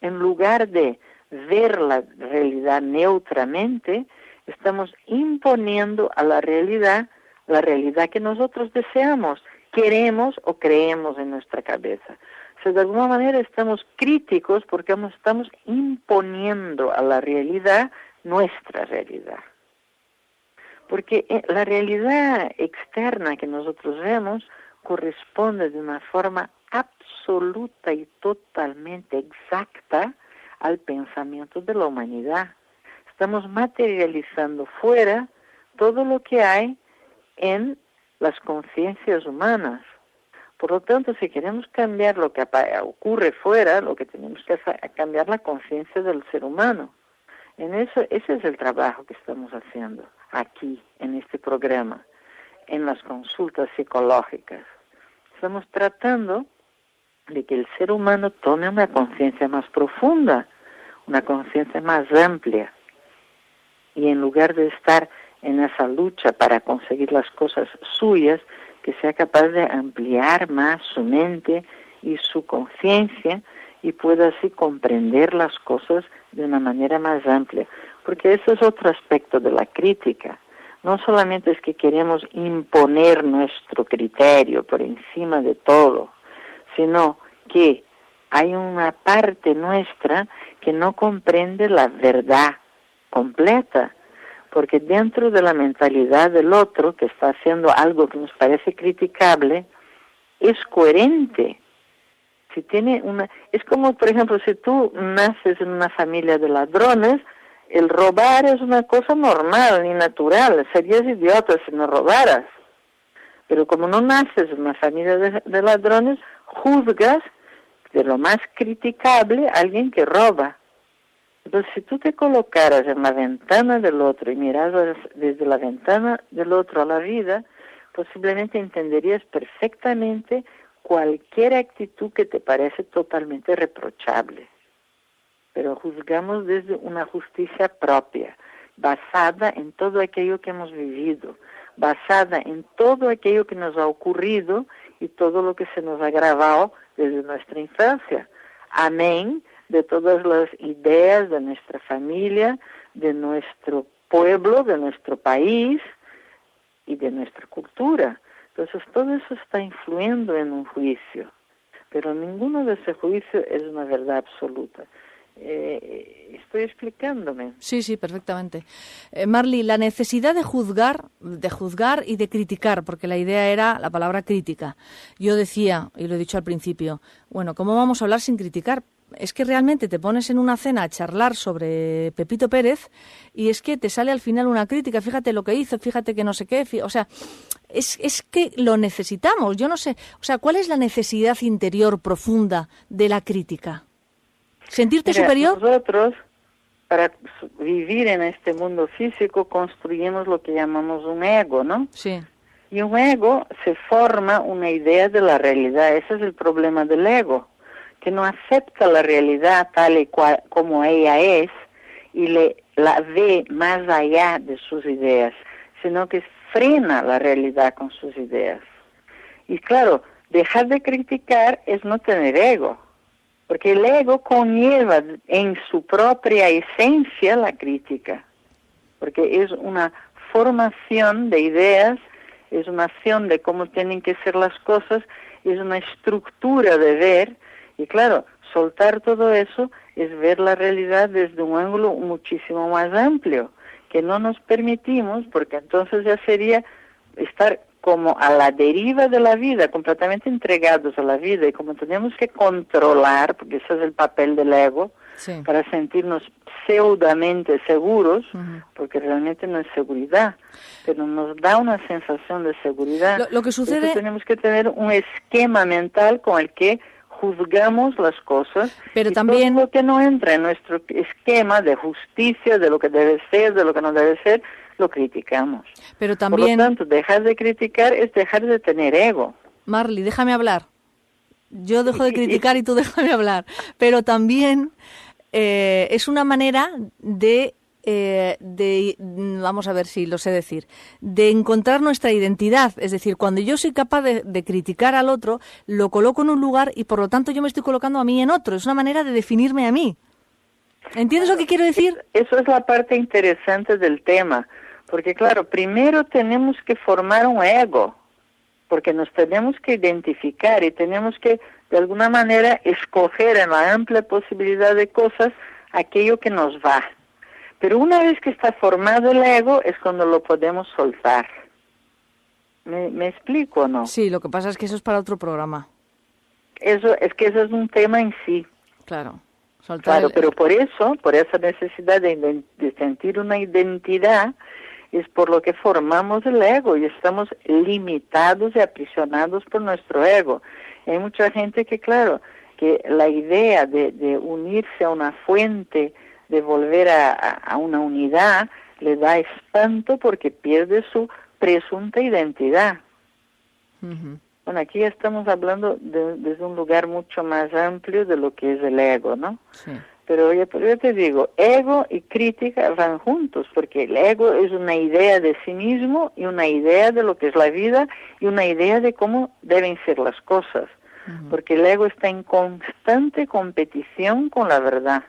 En lugar de ver la realidad neutramente, estamos imponiendo a la realidad que nosotros deseamos, queremos o creemos en nuestra cabeza. O sea, de alguna manera estamos críticos porque estamos imponiendo a la realidad nuestra realidad. Porque la realidad externa que nosotros vemos corresponde de una forma absoluta y totalmente exacta al pensamiento de la humanidad. Estamos materializando fuera todo lo que hay en las conciencias humanas. Por lo tanto, si queremos cambiar lo que ocurre fuera, lo que tenemos que hacer es cambiar la conciencia del ser humano. Ese es el trabajo que estamos haciendo aquí, en este programa, en las consultas psicológicas. Estamos tratando de que el ser humano tome una conciencia más profunda, una conciencia más amplia. Y en lugar de estar en esa lucha para conseguir las cosas suyas, que sea capaz de ampliar más su mente y su conciencia y pueda así comprender las cosas de una manera más amplia. Porque ese es otro aspecto de la crítica. No solamente es que queremos imponer nuestro criterio por encima de todo, sino que hay una parte nuestra que no comprende la verdad completa, porque dentro de la mentalidad del otro, que está haciendo algo que nos parece criticable, es coherente. Si tiene es como, por ejemplo, si tú naces en una familia de ladrones, el robar es una cosa normal y natural. Serías idiota si no robaras. Pero como no naces en una familia de ladrones, juzgas de lo más criticable a alguien que roba. Entonces, si tú te colocaras en la ventana del otro y miraras desde la ventana del otro a la vida, posiblemente entenderías perfectamente cualquier actitud que te parece totalmente reprochable. Pero juzgamos desde una justicia propia, basada en todo aquello que hemos vivido, basada en todo aquello que nos ha ocurrido y todo lo que se nos ha grabado desde nuestra infancia. Amén de todas las ideas de nuestra familia, de nuestro pueblo, de nuestro país y de nuestra cultura. Entonces todo eso está influyendo en un juicio, pero ninguno de ese juicio es una verdad absoluta. Estoy explicándome. Sí, perfectamente. Marly, la necesidad de juzgar y de criticar, porque la idea era la palabra crítica. Yo decía, y lo he dicho al principio, bueno, ¿cómo vamos a hablar sin criticar? Es que realmente te pones en una cena a charlar sobre Pepito Pérez y es que te sale al final una crítica, fíjate lo que hizo, fíjate que no sé qué, o sea, es que lo necesitamos, yo no sé, o sea, ¿cuál es la necesidad interior profunda de la crítica? ¿Sentirte superior? Nosotros, para vivir en este mundo físico, construimos lo que llamamos un ego, ¿no? Sí. Y un ego se forma una idea de la realidad, ese es el problema del ego, que no acepta la realidad tal y cual como ella es y la ve más allá de sus ideas, sino que frena la realidad con sus ideas. Y claro, dejar de criticar es no tener ego, porque el ego conlleva en su propia esencia la crítica, porque es una formación de ideas, es una acción de cómo tienen que ser las cosas, es una estructura de ver. Y claro, soltar todo eso es ver la realidad desde un ángulo muchísimo más amplio, que no nos permitimos, porque entonces ya sería estar como a la deriva de la vida, completamente entregados a la vida, y como tenemos que controlar, porque ese es el papel del ego, para sentirnos pseudamente seguros, porque realmente no es seguridad, pero nos da una sensación de seguridad. Lo que sucede... Entonces tenemos que tener un esquema mental con el que juzgamos las cosas, pero y también todo lo que no entra en nuestro esquema de justicia, de lo que debe ser, de lo que no debe ser, lo criticamos. Pero también... Por lo tanto, dejar de criticar es dejar de tener ego. Marley, déjame hablar. Yo dejo de criticar y tú déjame hablar. Pero también es una manera de, vamos a ver si lo sé decir, de encontrar nuestra identidad. Es decir, cuando yo soy capaz de criticar al otro, lo coloco en un lugar y por lo tanto yo me estoy colocando a mí en otro. Es una manera de definirme a mí. ¿Entiendes lo que quiero decir? Eso es la parte interesante del tema. Porque claro, primero tenemos que formar un ego, porque nos tenemos que identificar y tenemos que, de alguna manera, escoger en la amplia posibilidad de cosas aquello que nos va. Pero una vez que está formado el ego es cuando lo podemos soltar. ¿Me explico o no? Sí, lo que pasa es que eso es para otro programa. Eso es un tema en sí. Claro. Claro, pero por esa necesidad de sentir una identidad, es por lo que formamos el ego y estamos limitados y aprisionados por nuestro ego. Hay mucha gente que, claro, que la idea de unirse a una fuente, de volver a una unidad, le da espanto porque pierde su presunta identidad. Bueno, aquí ya estamos hablando desde un lugar mucho más amplio de lo que es el ego, ¿no? Sí. Pero yo te digo, ego y crítica van juntos, porque el ego es una idea de sí mismo y una idea de lo que es la vida y una idea de cómo deben ser las cosas, porque el ego está en constante competición con la verdad.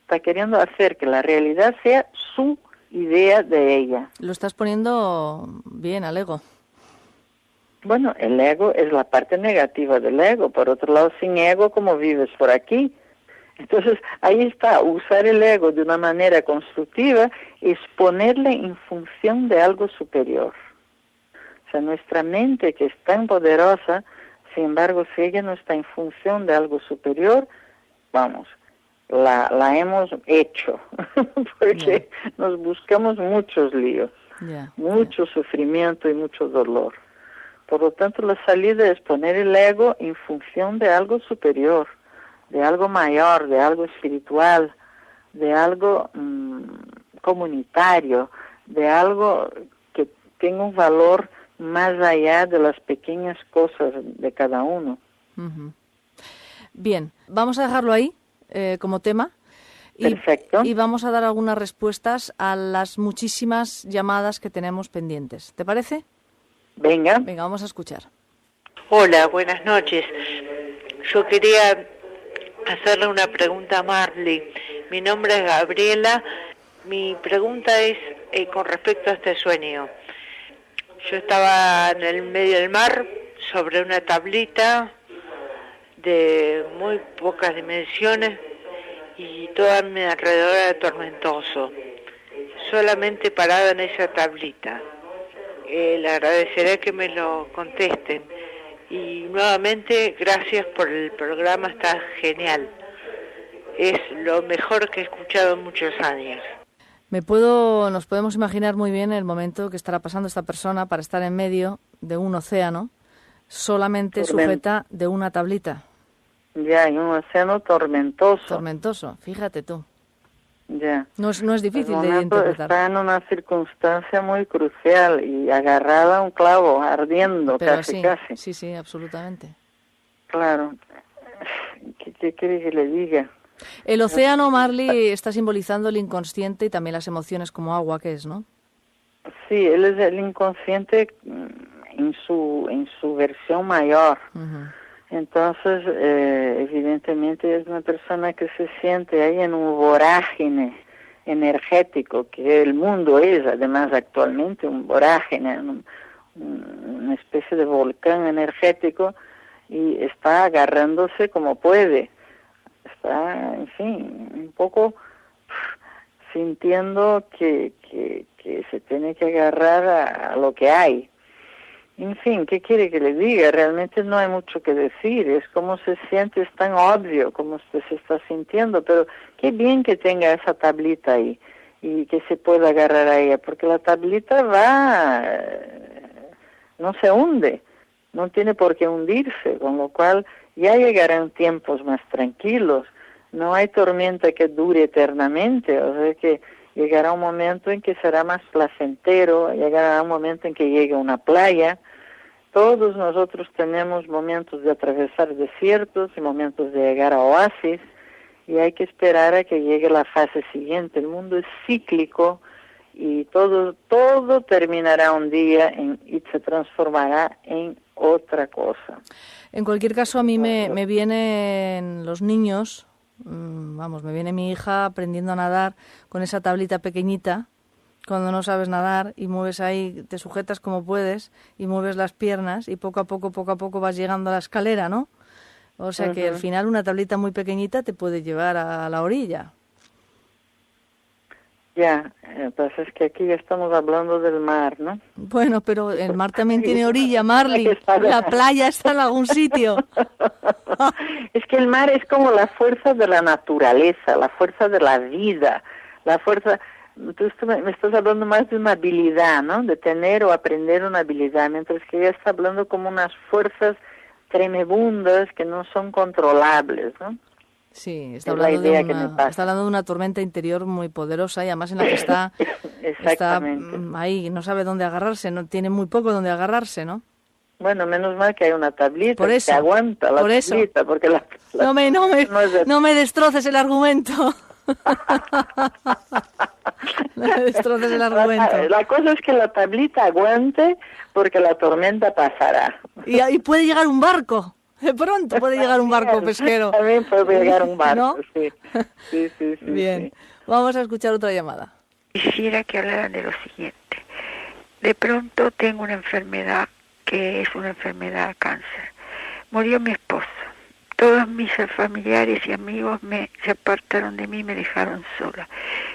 Está queriendo hacer que la realidad sea su idea de ella. Lo estás poniendo bien al ego. Bueno, el ego es la parte negativa del ego. Por otro lado, sin ego, ¿cómo vives por aquí? Entonces, ahí está, usar el ego de una manera constructiva es ponerle en función de algo superior. O sea, nuestra mente, que es tan poderosa, sin embargo, si ella no está en función de algo superior, vamos, la hemos hecho, porque nos buscamos muchos líos, mucho sufrimiento y mucho dolor. Por lo tanto, la salida es poner el ego en función de algo superior, de algo mayor, de algo espiritual, de algo comunitario, de algo que tenga un valor más allá de las pequeñas cosas de cada uno. Bien, vamos a dejarlo ahí como tema. Perfecto. Y vamos a dar algunas respuestas a las muchísimas llamadas que tenemos pendientes. ¿Te parece? Venga. Venga, vamos a escuchar. Hola, buenas noches. Yo quería hacerle una pregunta a Marley. Mi nombre es Gabriela. Mi pregunta es con respecto a este sueño. Yo estaba en el medio del mar, sobre una tablita de muy pocas dimensiones y todo a mi alrededor era tormentoso. Solamente parada en esa tablita. Le agradeceré que me lo contesten. Y nuevamente, gracias por el programa, está genial. Es lo mejor que he escuchado en muchos años. Nos podemos imaginar muy bien el momento que estará pasando esta persona para estar en medio de un océano, solamente sujeta de una tablita. Ya, en un océano tormentoso. Tormentoso, fíjate tú. Ya. No es difícil de interpretar. Está en una circunstancia muy crucial y agarrada a un clavo, ardiendo. Pero casi. Sí, absolutamente. Claro. ¿Qué quiere que le diga? El océano, Marley, está simbolizando el inconsciente y también las emociones como agua, que es, ¿no? Sí, él es el inconsciente en su versión mayor. Entonces, evidentemente es una persona que se siente ahí en un vorágine energético, que el mundo es, además, actualmente un vorágine, una especie de volcán energético, y está agarrándose como puede. Está, en fin, un poco sintiendo que se tiene que agarrar a lo que hay. En fin, ¿qué quiere que le diga? Realmente no hay mucho que decir, es como se siente, es tan obvio como usted se está sintiendo, pero qué bien que tenga esa tablita ahí y que se pueda agarrar a ella, porque la tablita no se hunde, no tiene por qué hundirse, con lo cual ya llegarán tiempos más tranquilos, no hay tormenta que dure eternamente, o sea que llegará un momento en que será más placentero, llegará un momento en que llegue a una playa. Todos nosotros tenemos momentos de atravesar desiertos y momentos de llegar a oasis, y hay que esperar a que llegue la fase siguiente. El mundo es cíclico y todo terminará un día y se transformará en otra cosa. En cualquier caso, a mí me vienen los niños, me viene mi hija aprendiendo a nadar con esa tablita pequeñita, cuando no sabes nadar y mueves ahí, te sujetas como puedes y mueves las piernas y poco a poco vas llegando a la escalera, ¿no? O sea que al final una tablita muy pequeñita te puede llevar a la orilla. Ya, pues es que aquí ya estamos hablando del mar, ¿no? Bueno, pero el mar también tiene orilla, Marley. La playa está en algún sitio. Es que el mar es como la fuerza de la naturaleza, la fuerza de la vida, la fuerza... Tú me estás hablando más de una habilidad, ¿no? De tener o aprender una habilidad, mientras que ella está hablando como unas fuerzas tremebundas que no son controlables, ¿no? Sí, está hablando de una tormenta interior muy poderosa y además en la que está ahí, no sabe dónde agarrarse, no tiene muy poco donde agarrarse, ¿no? Bueno, menos mal que hay una tablita que aguanta la tablita, porque no me destroces el argumento. No me destroces el argumento. La cosa es que la tablita aguante porque la tormenta pasará. Y ahí puede llegar un barco. De pronto puede llegar un barco pesquero. También puede llegar un barco, ¿no? Sí. Bien, vamos a escuchar otra llamada. Quisiera que hablaran de lo siguiente. De pronto tengo una enfermedad que es una enfermedad cáncer. Murió mi esposo. Todos mis familiares y amigos se apartaron de mí y me dejaron sola.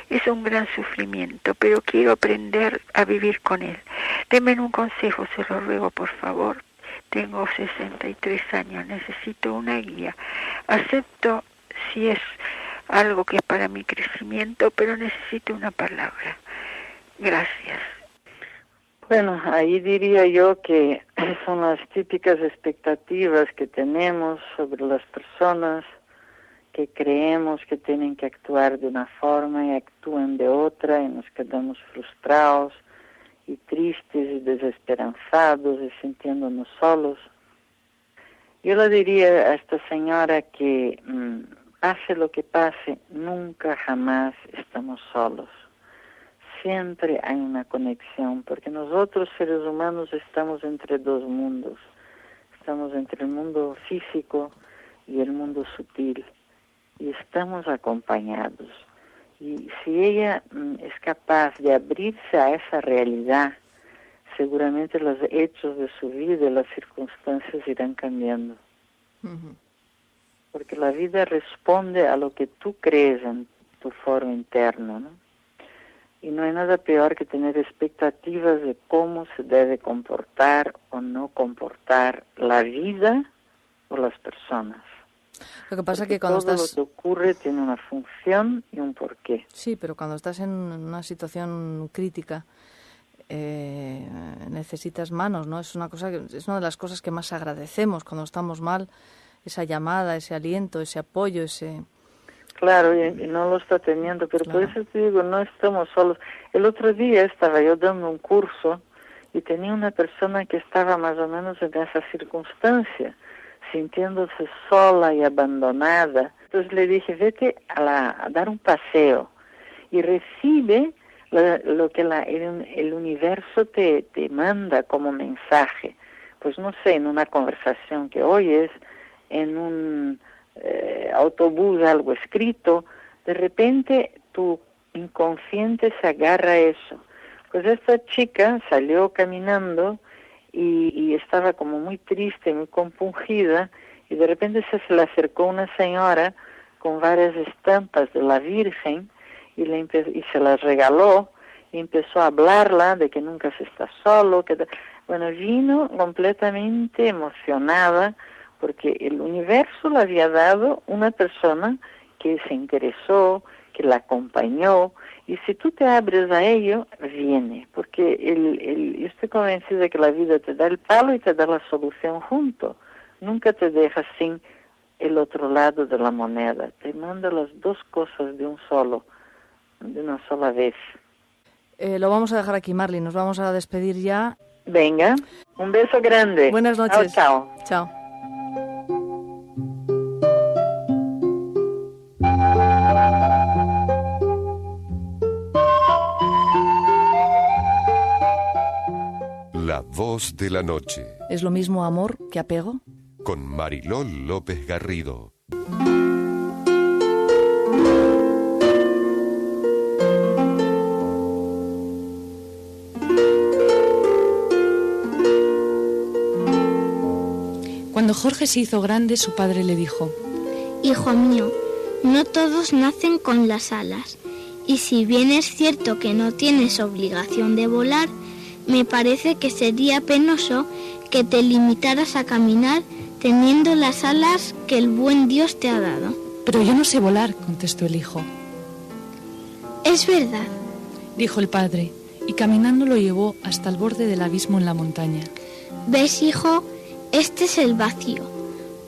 Es un gran sufrimiento, pero quiero aprender a vivir con él. Denme un consejo, se lo ruego, por favor. Tengo 63 años, necesito una guía. Acepto si es algo que es para mi crecimiento, pero necesito una palabra. Gracias. Bueno, ahí diría yo que son las típicas expectativas que tenemos sobre las personas, que creemos que tienen que actuar de una forma y actúan de otra y nos quedamos frustrados y tristes y desesperanzados y sintiéndonos solos. Yo le diría a esta señora que pase lo que pase, nunca jamás estamos solos. Siempre hay una conexión, porque nosotros seres humanos estamos entre dos mundos. Estamos entre el mundo físico y el mundo sutil. Y estamos acompañados. Y si ella es capaz de abrirse a esa realidad, seguramente los hechos de su vida y las circunstancias irán cambiando. Porque la vida responde a lo que tú crees en tu foro interno, ¿no? Y no hay nada peor que tener expectativas de cómo se debe comportar o no comportar la vida o las personas. Lo que pasa es que cuando todo lo que ocurre tiene una función y un porqué. Sí, pero cuando estás en una situación crítica necesitas manos, ¿no? Es una de las cosas que más agradecemos cuando estamos mal, esa llamada, ese aliento, ese apoyo, ese... Claro, y no lo está teniendo, pero claro. Por eso te digo, no estamos solos. El otro día estaba yo dando un curso y tenía una persona que estaba más o menos en esa circunstancia, sintiéndose sola y abandonada. Entonces le dije, vete a dar un paseo y recibe lo que el universo te manda como mensaje. Pues no sé, en una conversación que oyes, en un autobús, algo escrito, de repente tu inconsciente se agarra a eso. Pues esta chica salió caminando y estaba como muy triste, muy compungida, y de repente se le acercó una señora con varias estampas de la Virgen y se las regaló y empezó a hablarla de que nunca se está solo, Bueno, vino completamente emocionada porque el universo le había dado una persona que se interesó, que la acompañó, y si tú te abres a ello, viene, porque yo estoy convencida de que la vida te da el palo y te da la solución junto, nunca te deja sin el otro lado de la moneda, te manda las dos cosas de una sola vez. Lo vamos a dejar aquí, Marley, nos vamos a despedir ya. Venga, un beso grande. Buenas noches. Chao. Chao. La voz de la noche. ¿Es lo mismo amor que apego? Con Mariló López Garrido. Cuando Jorge se hizo grande, su padre le dijo: Hijo mío, no todos nacen con las alas, y si bien es cierto que no tienes obligación de volar, me parece que sería penoso que te limitaras a caminar teniendo las alas que el buen Dios te ha dado. Pero yo no sé volar, contestó el hijo. Es verdad, dijo el padre, y caminando lo llevó hasta el borde del abismo en la montaña. ¿Ves, hijo? Este es el vacío.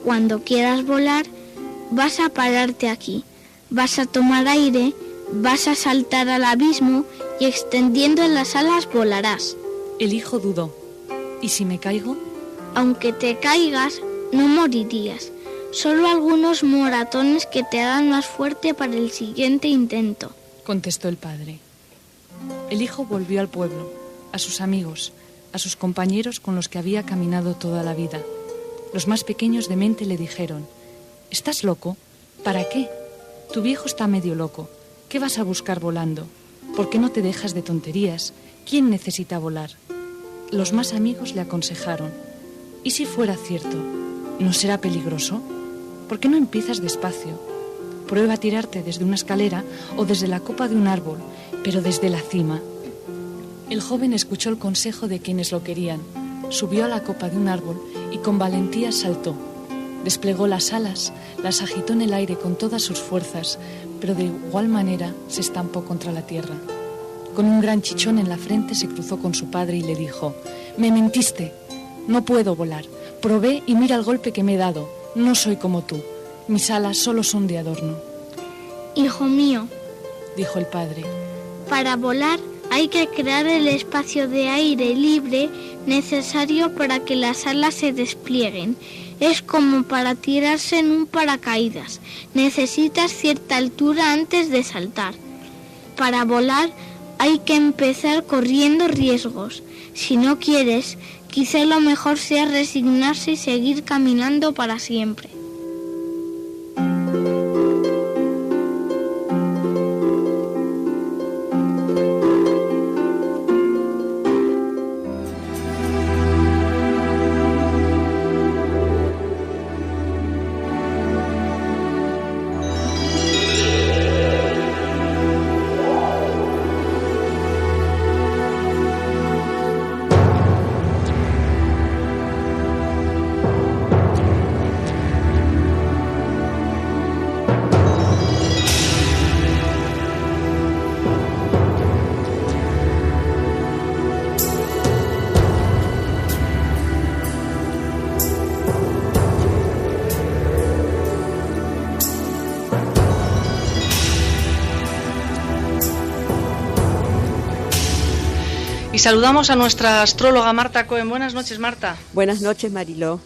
Cuando quieras volar, vas a pararte aquí, vas a tomar aire, vas a saltar al abismo y extendiendo las alas volarás. El hijo dudó. ¿Y si me caigo? Aunque te caigas, no morirías. Solo algunos moratones que te hagan más fuerte para el siguiente intento, contestó el padre. El hijo volvió al pueblo, a sus amigos, a sus compañeros con los que había caminado toda la vida. Los más pequeños de mente le dijeron: ¿Estás loco? ¿Para qué? Tu viejo está medio loco. ¿Qué vas a buscar volando? ¿Por qué no te dejas de tonterías? ¿Quién necesita volar? Los más amigos le aconsejaron: ¿y si fuera cierto? ¿No será peligroso? ¿Por qué no empiezas despacio? Prueba a tirarte desde una escalera o desde la copa de un árbol, pero desde la cima. El joven escuchó el consejo de quienes lo querían, subió a la copa de un árbol y con valentía saltó. Desplegó las alas, las agitó en el aire con todas sus fuerzas, pero de igual manera se estampó contra la tierra. Con un gran chichón en la frente se cruzó con su padre y le dijo: «Me mentiste, no puedo volar. Probé y mira el golpe que me he dado. No soy como tú. Mis alas solo son de adorno». Hijo mío, dijo el padre, para volar hay que crear el espacio de aire libre necesario para que las alas se desplieguen. Es como para tirarse en un paracaídas. Necesitas cierta altura antes de saltar. Para volar hay que empezar corriendo riesgos. Si no quieres, quizá lo mejor sea resignarse y seguir caminando para siempre. Y saludamos a nuestra astróloga Marta Cohen. Buenas noches, Marta. Buenas noches, Mariló.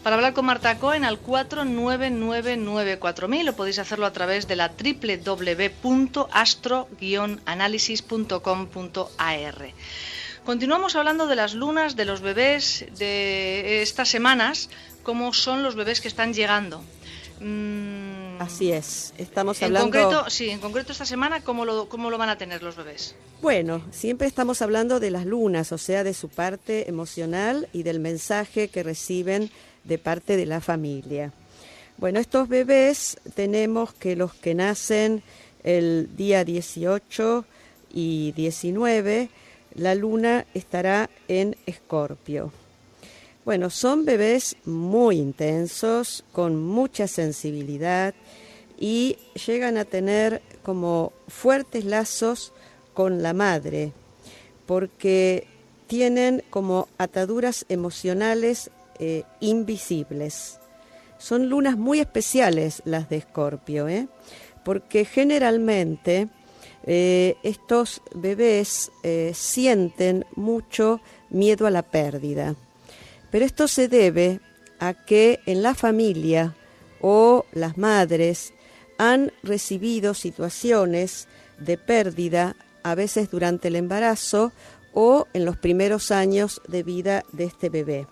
Para hablar con Marta Cohen al 49994.000 o podéis hacerlo a través de la www.astro-análisis.com.ar. Continuamos hablando de las lunas, de los bebés, de estas semanas, cómo son los bebés que están llegando. Así es, estamos hablando... En concreto esta semana, ¿cómo lo van a tener los bebés? Bueno, siempre estamos hablando de las lunas, o sea, de su parte emocional y del mensaje que reciben de parte de la familia. Bueno, estos bebés tenemos que los que nacen el día 18 y 19, la luna estará en Escorpio. Bueno, son bebés muy intensos, con mucha sensibilidad y llegan a tener como fuertes lazos con la madre, porque tienen como ataduras emocionales invisibles. Son lunas muy especiales las de Escorpio, porque generalmente estos bebés sienten mucho miedo a la pérdida. Pero esto se debe a que en la familia o las madres han recibido situaciones de pérdida, a veces durante el embarazo o en los primeros años de vida de este bebé.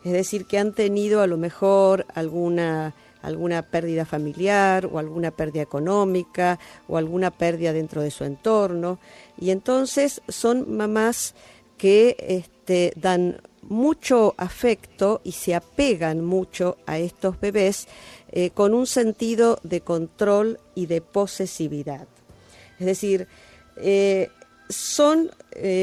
Es decir, que han tenido a lo mejor alguna pérdida familiar o alguna pérdida económica o alguna pérdida dentro de su entorno. Y entonces son mamás que dan mucho afecto y se apegan mucho a estos bebés con un sentido de control y de posesividad. Es decir, son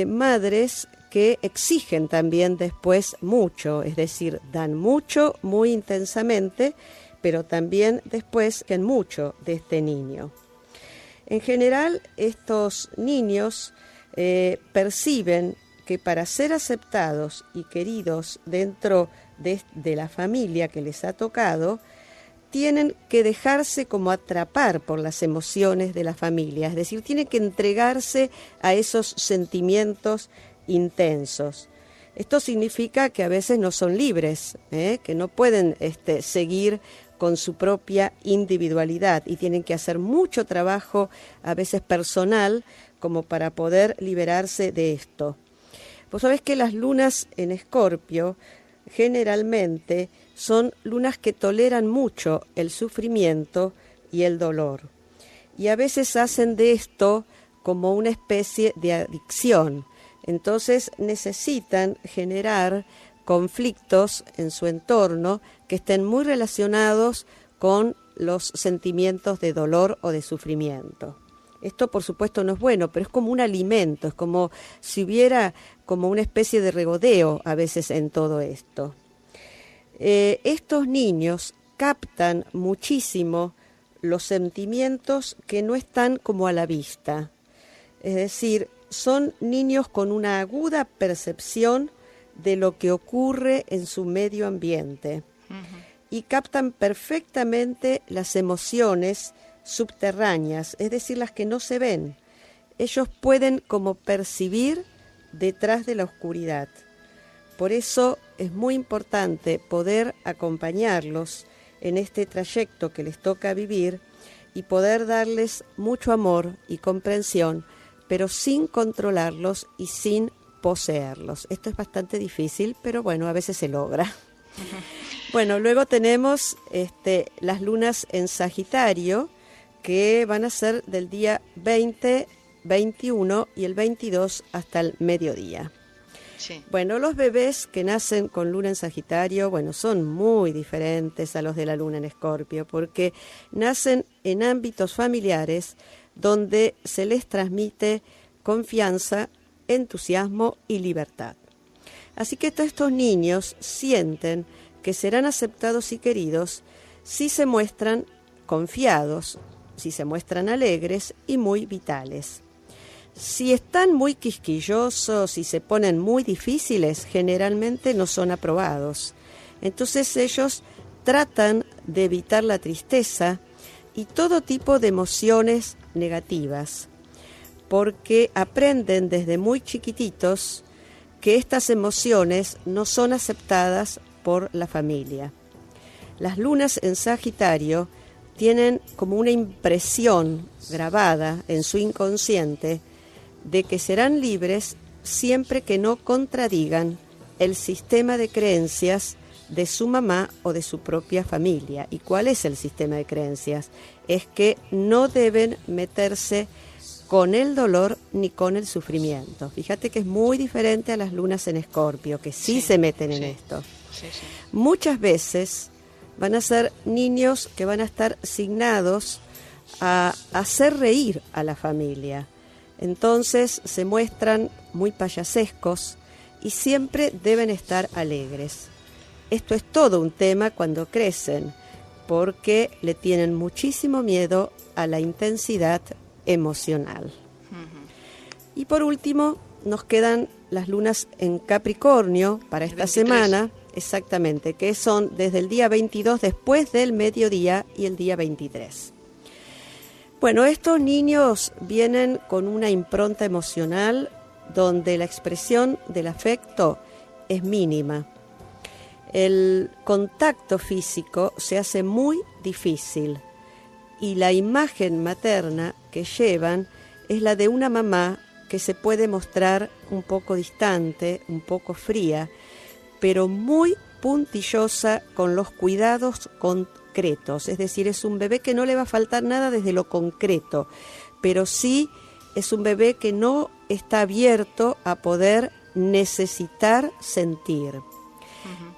madres que exigen también después mucho, es decir, dan mucho, muy intensamente, pero también después quieren mucho de este niño. En general, estos niños perciben que para ser aceptados y queridos dentro de la familia que les ha tocado, tienen que dejarse como atrapar por las emociones de la familia, es decir, tienen que entregarse a esos sentimientos intensos. Esto significa que a veces no son libres, que no pueden seguir con su propia individualidad y tienen que hacer mucho trabajo, a veces personal, como para poder liberarse de esto. Vos sabés que las lunas en Escorpio generalmente son lunas que toleran mucho el sufrimiento y el dolor. Y a veces hacen de esto como una especie de adicción. Entonces necesitan generar conflictos en su entorno que estén muy relacionados con los sentimientos de dolor o de sufrimiento. Esto, por supuesto, no es bueno, pero es como un alimento, es como si hubiera como una especie de regodeo a veces en todo esto. Estos niños captan muchísimo los sentimientos que no están como a la vista. Es decir, son niños con una aguda percepción de lo que ocurre en su medio ambiente y captan perfectamente las emociones subterráneas, es decir, las que no se ven. Ellos pueden como percibir detrás de la oscuridad. Por eso es muy importante poder acompañarlos en este trayecto que les toca vivir y poder darles mucho amor y comprensión, pero sin controlarlos y sin poseerlos. Esto es bastante difícil, pero bueno, a veces se logra. Bueno, luego tenemos las lunas en Sagitario, que van a ser del día 20, 21 y el 22 hasta el mediodía. Sí. Bueno, los bebés que nacen con luna en Sagitario, bueno, son muy diferentes a los de la luna en Escorpio, porque nacen en ámbitos familiares donde se les transmite confianza, entusiasmo y libertad. Así que estos niños sienten que serán aceptados y queridos si se muestran confiados, si se muestran alegres y muy vitales. Si están muy quisquillosos y se ponen muy difíciles, generalmente no son aprobados. Entonces ellos tratan de evitar la tristeza y todo tipo de emociones negativas, porque aprenden desde muy chiquititos que estas emociones no son aceptadas por la familia. Las lunas en Sagitario tienen como una impresión grabada en su inconsciente de que serán libres siempre que no contradigan el sistema de creencias de su mamá o de su propia familia. ¿Y cuál es el sistema de creencias? Es que no deben meterse con el dolor ni con el sufrimiento. Fíjate que es muy diferente a las lunas en Escorpio, que sí se meten en esto. Sí. Muchas veces van a ser niños que van a estar asignados a hacer reír a la familia. Entonces se muestran muy payasescos y siempre deben estar alegres. Esto es todo un tema cuando crecen, porque le tienen muchísimo miedo a la intensidad emocional. Y por último, nos quedan las lunas en Capricornio para esta semana, exactamente, que son desde el día 22 después del mediodía y el día 23. Bueno, estos niños vienen con una impronta emocional donde la expresión del afecto es mínima. El contacto físico se hace muy difícil y la imagen materna que llevan es la de una mamá que se puede mostrar un poco distante, un poco fría, pero muy puntillosa con los cuidados concretos. Es decir, es un bebé que no le va a faltar nada desde lo concreto, pero sí es un bebé que no está abierto a poder necesitar sentir.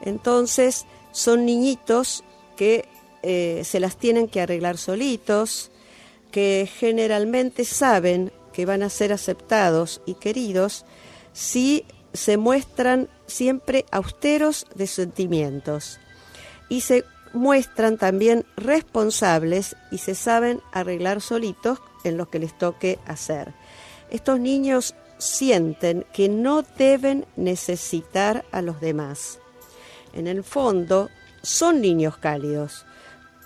Entonces, son niñitos que se las tienen que arreglar solitos, que generalmente saben que van a ser aceptados y queridos si se muestran siempre austeros de sentimientos y se muestran también responsables y se saben arreglar solitos en lo que les toque hacer. Estos niños sienten que no deben necesitar a los demás. En el fondo, son niños cálidos,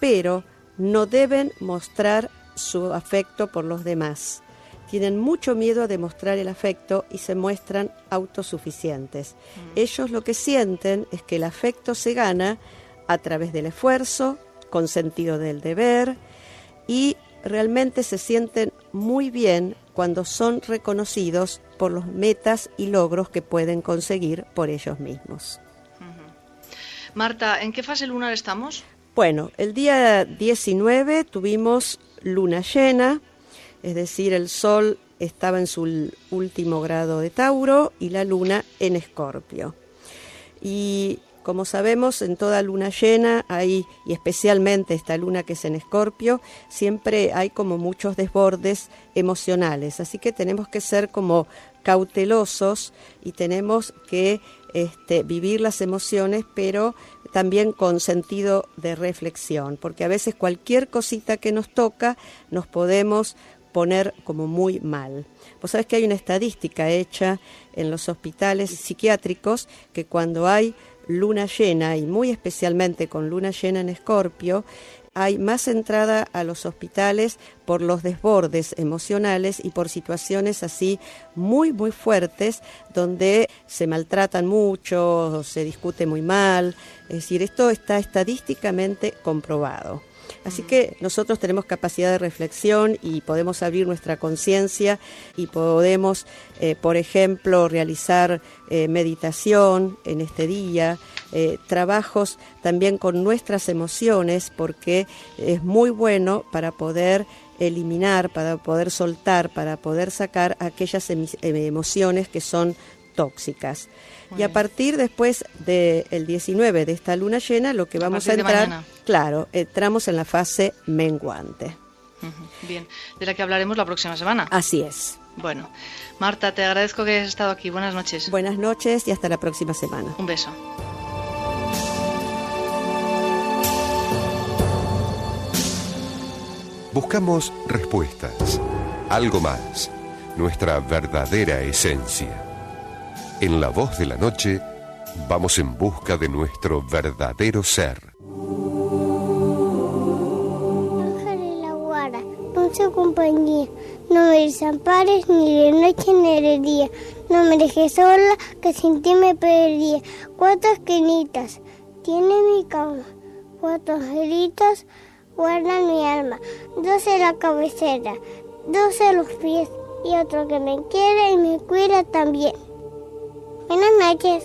pero no deben mostrar su afecto por los demás. Tienen mucho miedo a demostrar el afecto y se muestran autosuficientes. Ellos lo que sienten es que el afecto se gana a través del esfuerzo, con sentido del deber, y realmente se sienten muy bien cuando son reconocidos por los metas y logros que pueden conseguir por ellos mismos. Marta, ¿en qué fase lunar estamos? Bueno, el día 19 tuvimos luna llena, es decir, el Sol estaba en su último grado de Tauro y la Luna en Escorpio. Y como sabemos, en toda luna llena hay, y especialmente esta luna que es en Escorpio, siempre hay como muchos desbordes emocionales, así que tenemos que ser como cautelosos y tenemos que vivir las emociones, pero también con sentido de reflexión, porque a veces cualquier cosita que nos toca nos podemos poner como muy mal. Vos sabés que hay una estadística hecha en los hospitales psiquiátricos que cuando hay luna llena, y muy especialmente con luna llena en Escorpio, hay más entrada a los hospitales por los desbordes emocionales y por situaciones así muy, muy fuertes, donde se maltratan mucho, se discute muy mal. Es decir, esto está estadísticamente comprobado. Así que nosotros tenemos capacidad de reflexión y podemos abrir nuestra conciencia y podemos, por ejemplo, realizar meditación en este día, trabajos también con nuestras emociones, porque es muy bueno para poder eliminar, para poder soltar, para poder sacar aquellas emociones que son tóxicas. Y a partir después del 19 de esta luna llena, lo que vamos a entrar, claro, entramos en la fase menguante. Bien, de la que hablaremos la próxima semana. Así es. Bueno, Marta, te agradezco que hayas estado aquí. Buenas noches. Buenas noches y hasta la próxima semana. Un beso. Buscamos respuestas, algo más, nuestra verdadera esencia. En La Voz de la Noche, vamos en busca de nuestro verdadero ser. Ángel la guara, dulce compañía, no me desampares ni de noche ni de día, no me dejes sola, que sin ti me perdía. 4 esquinitas tiene mi cama, 4 angelitos guardan mi alma, 2 en la cabecera, 2 en los pies y otro que me quiere y me cuida también. Buenas noches.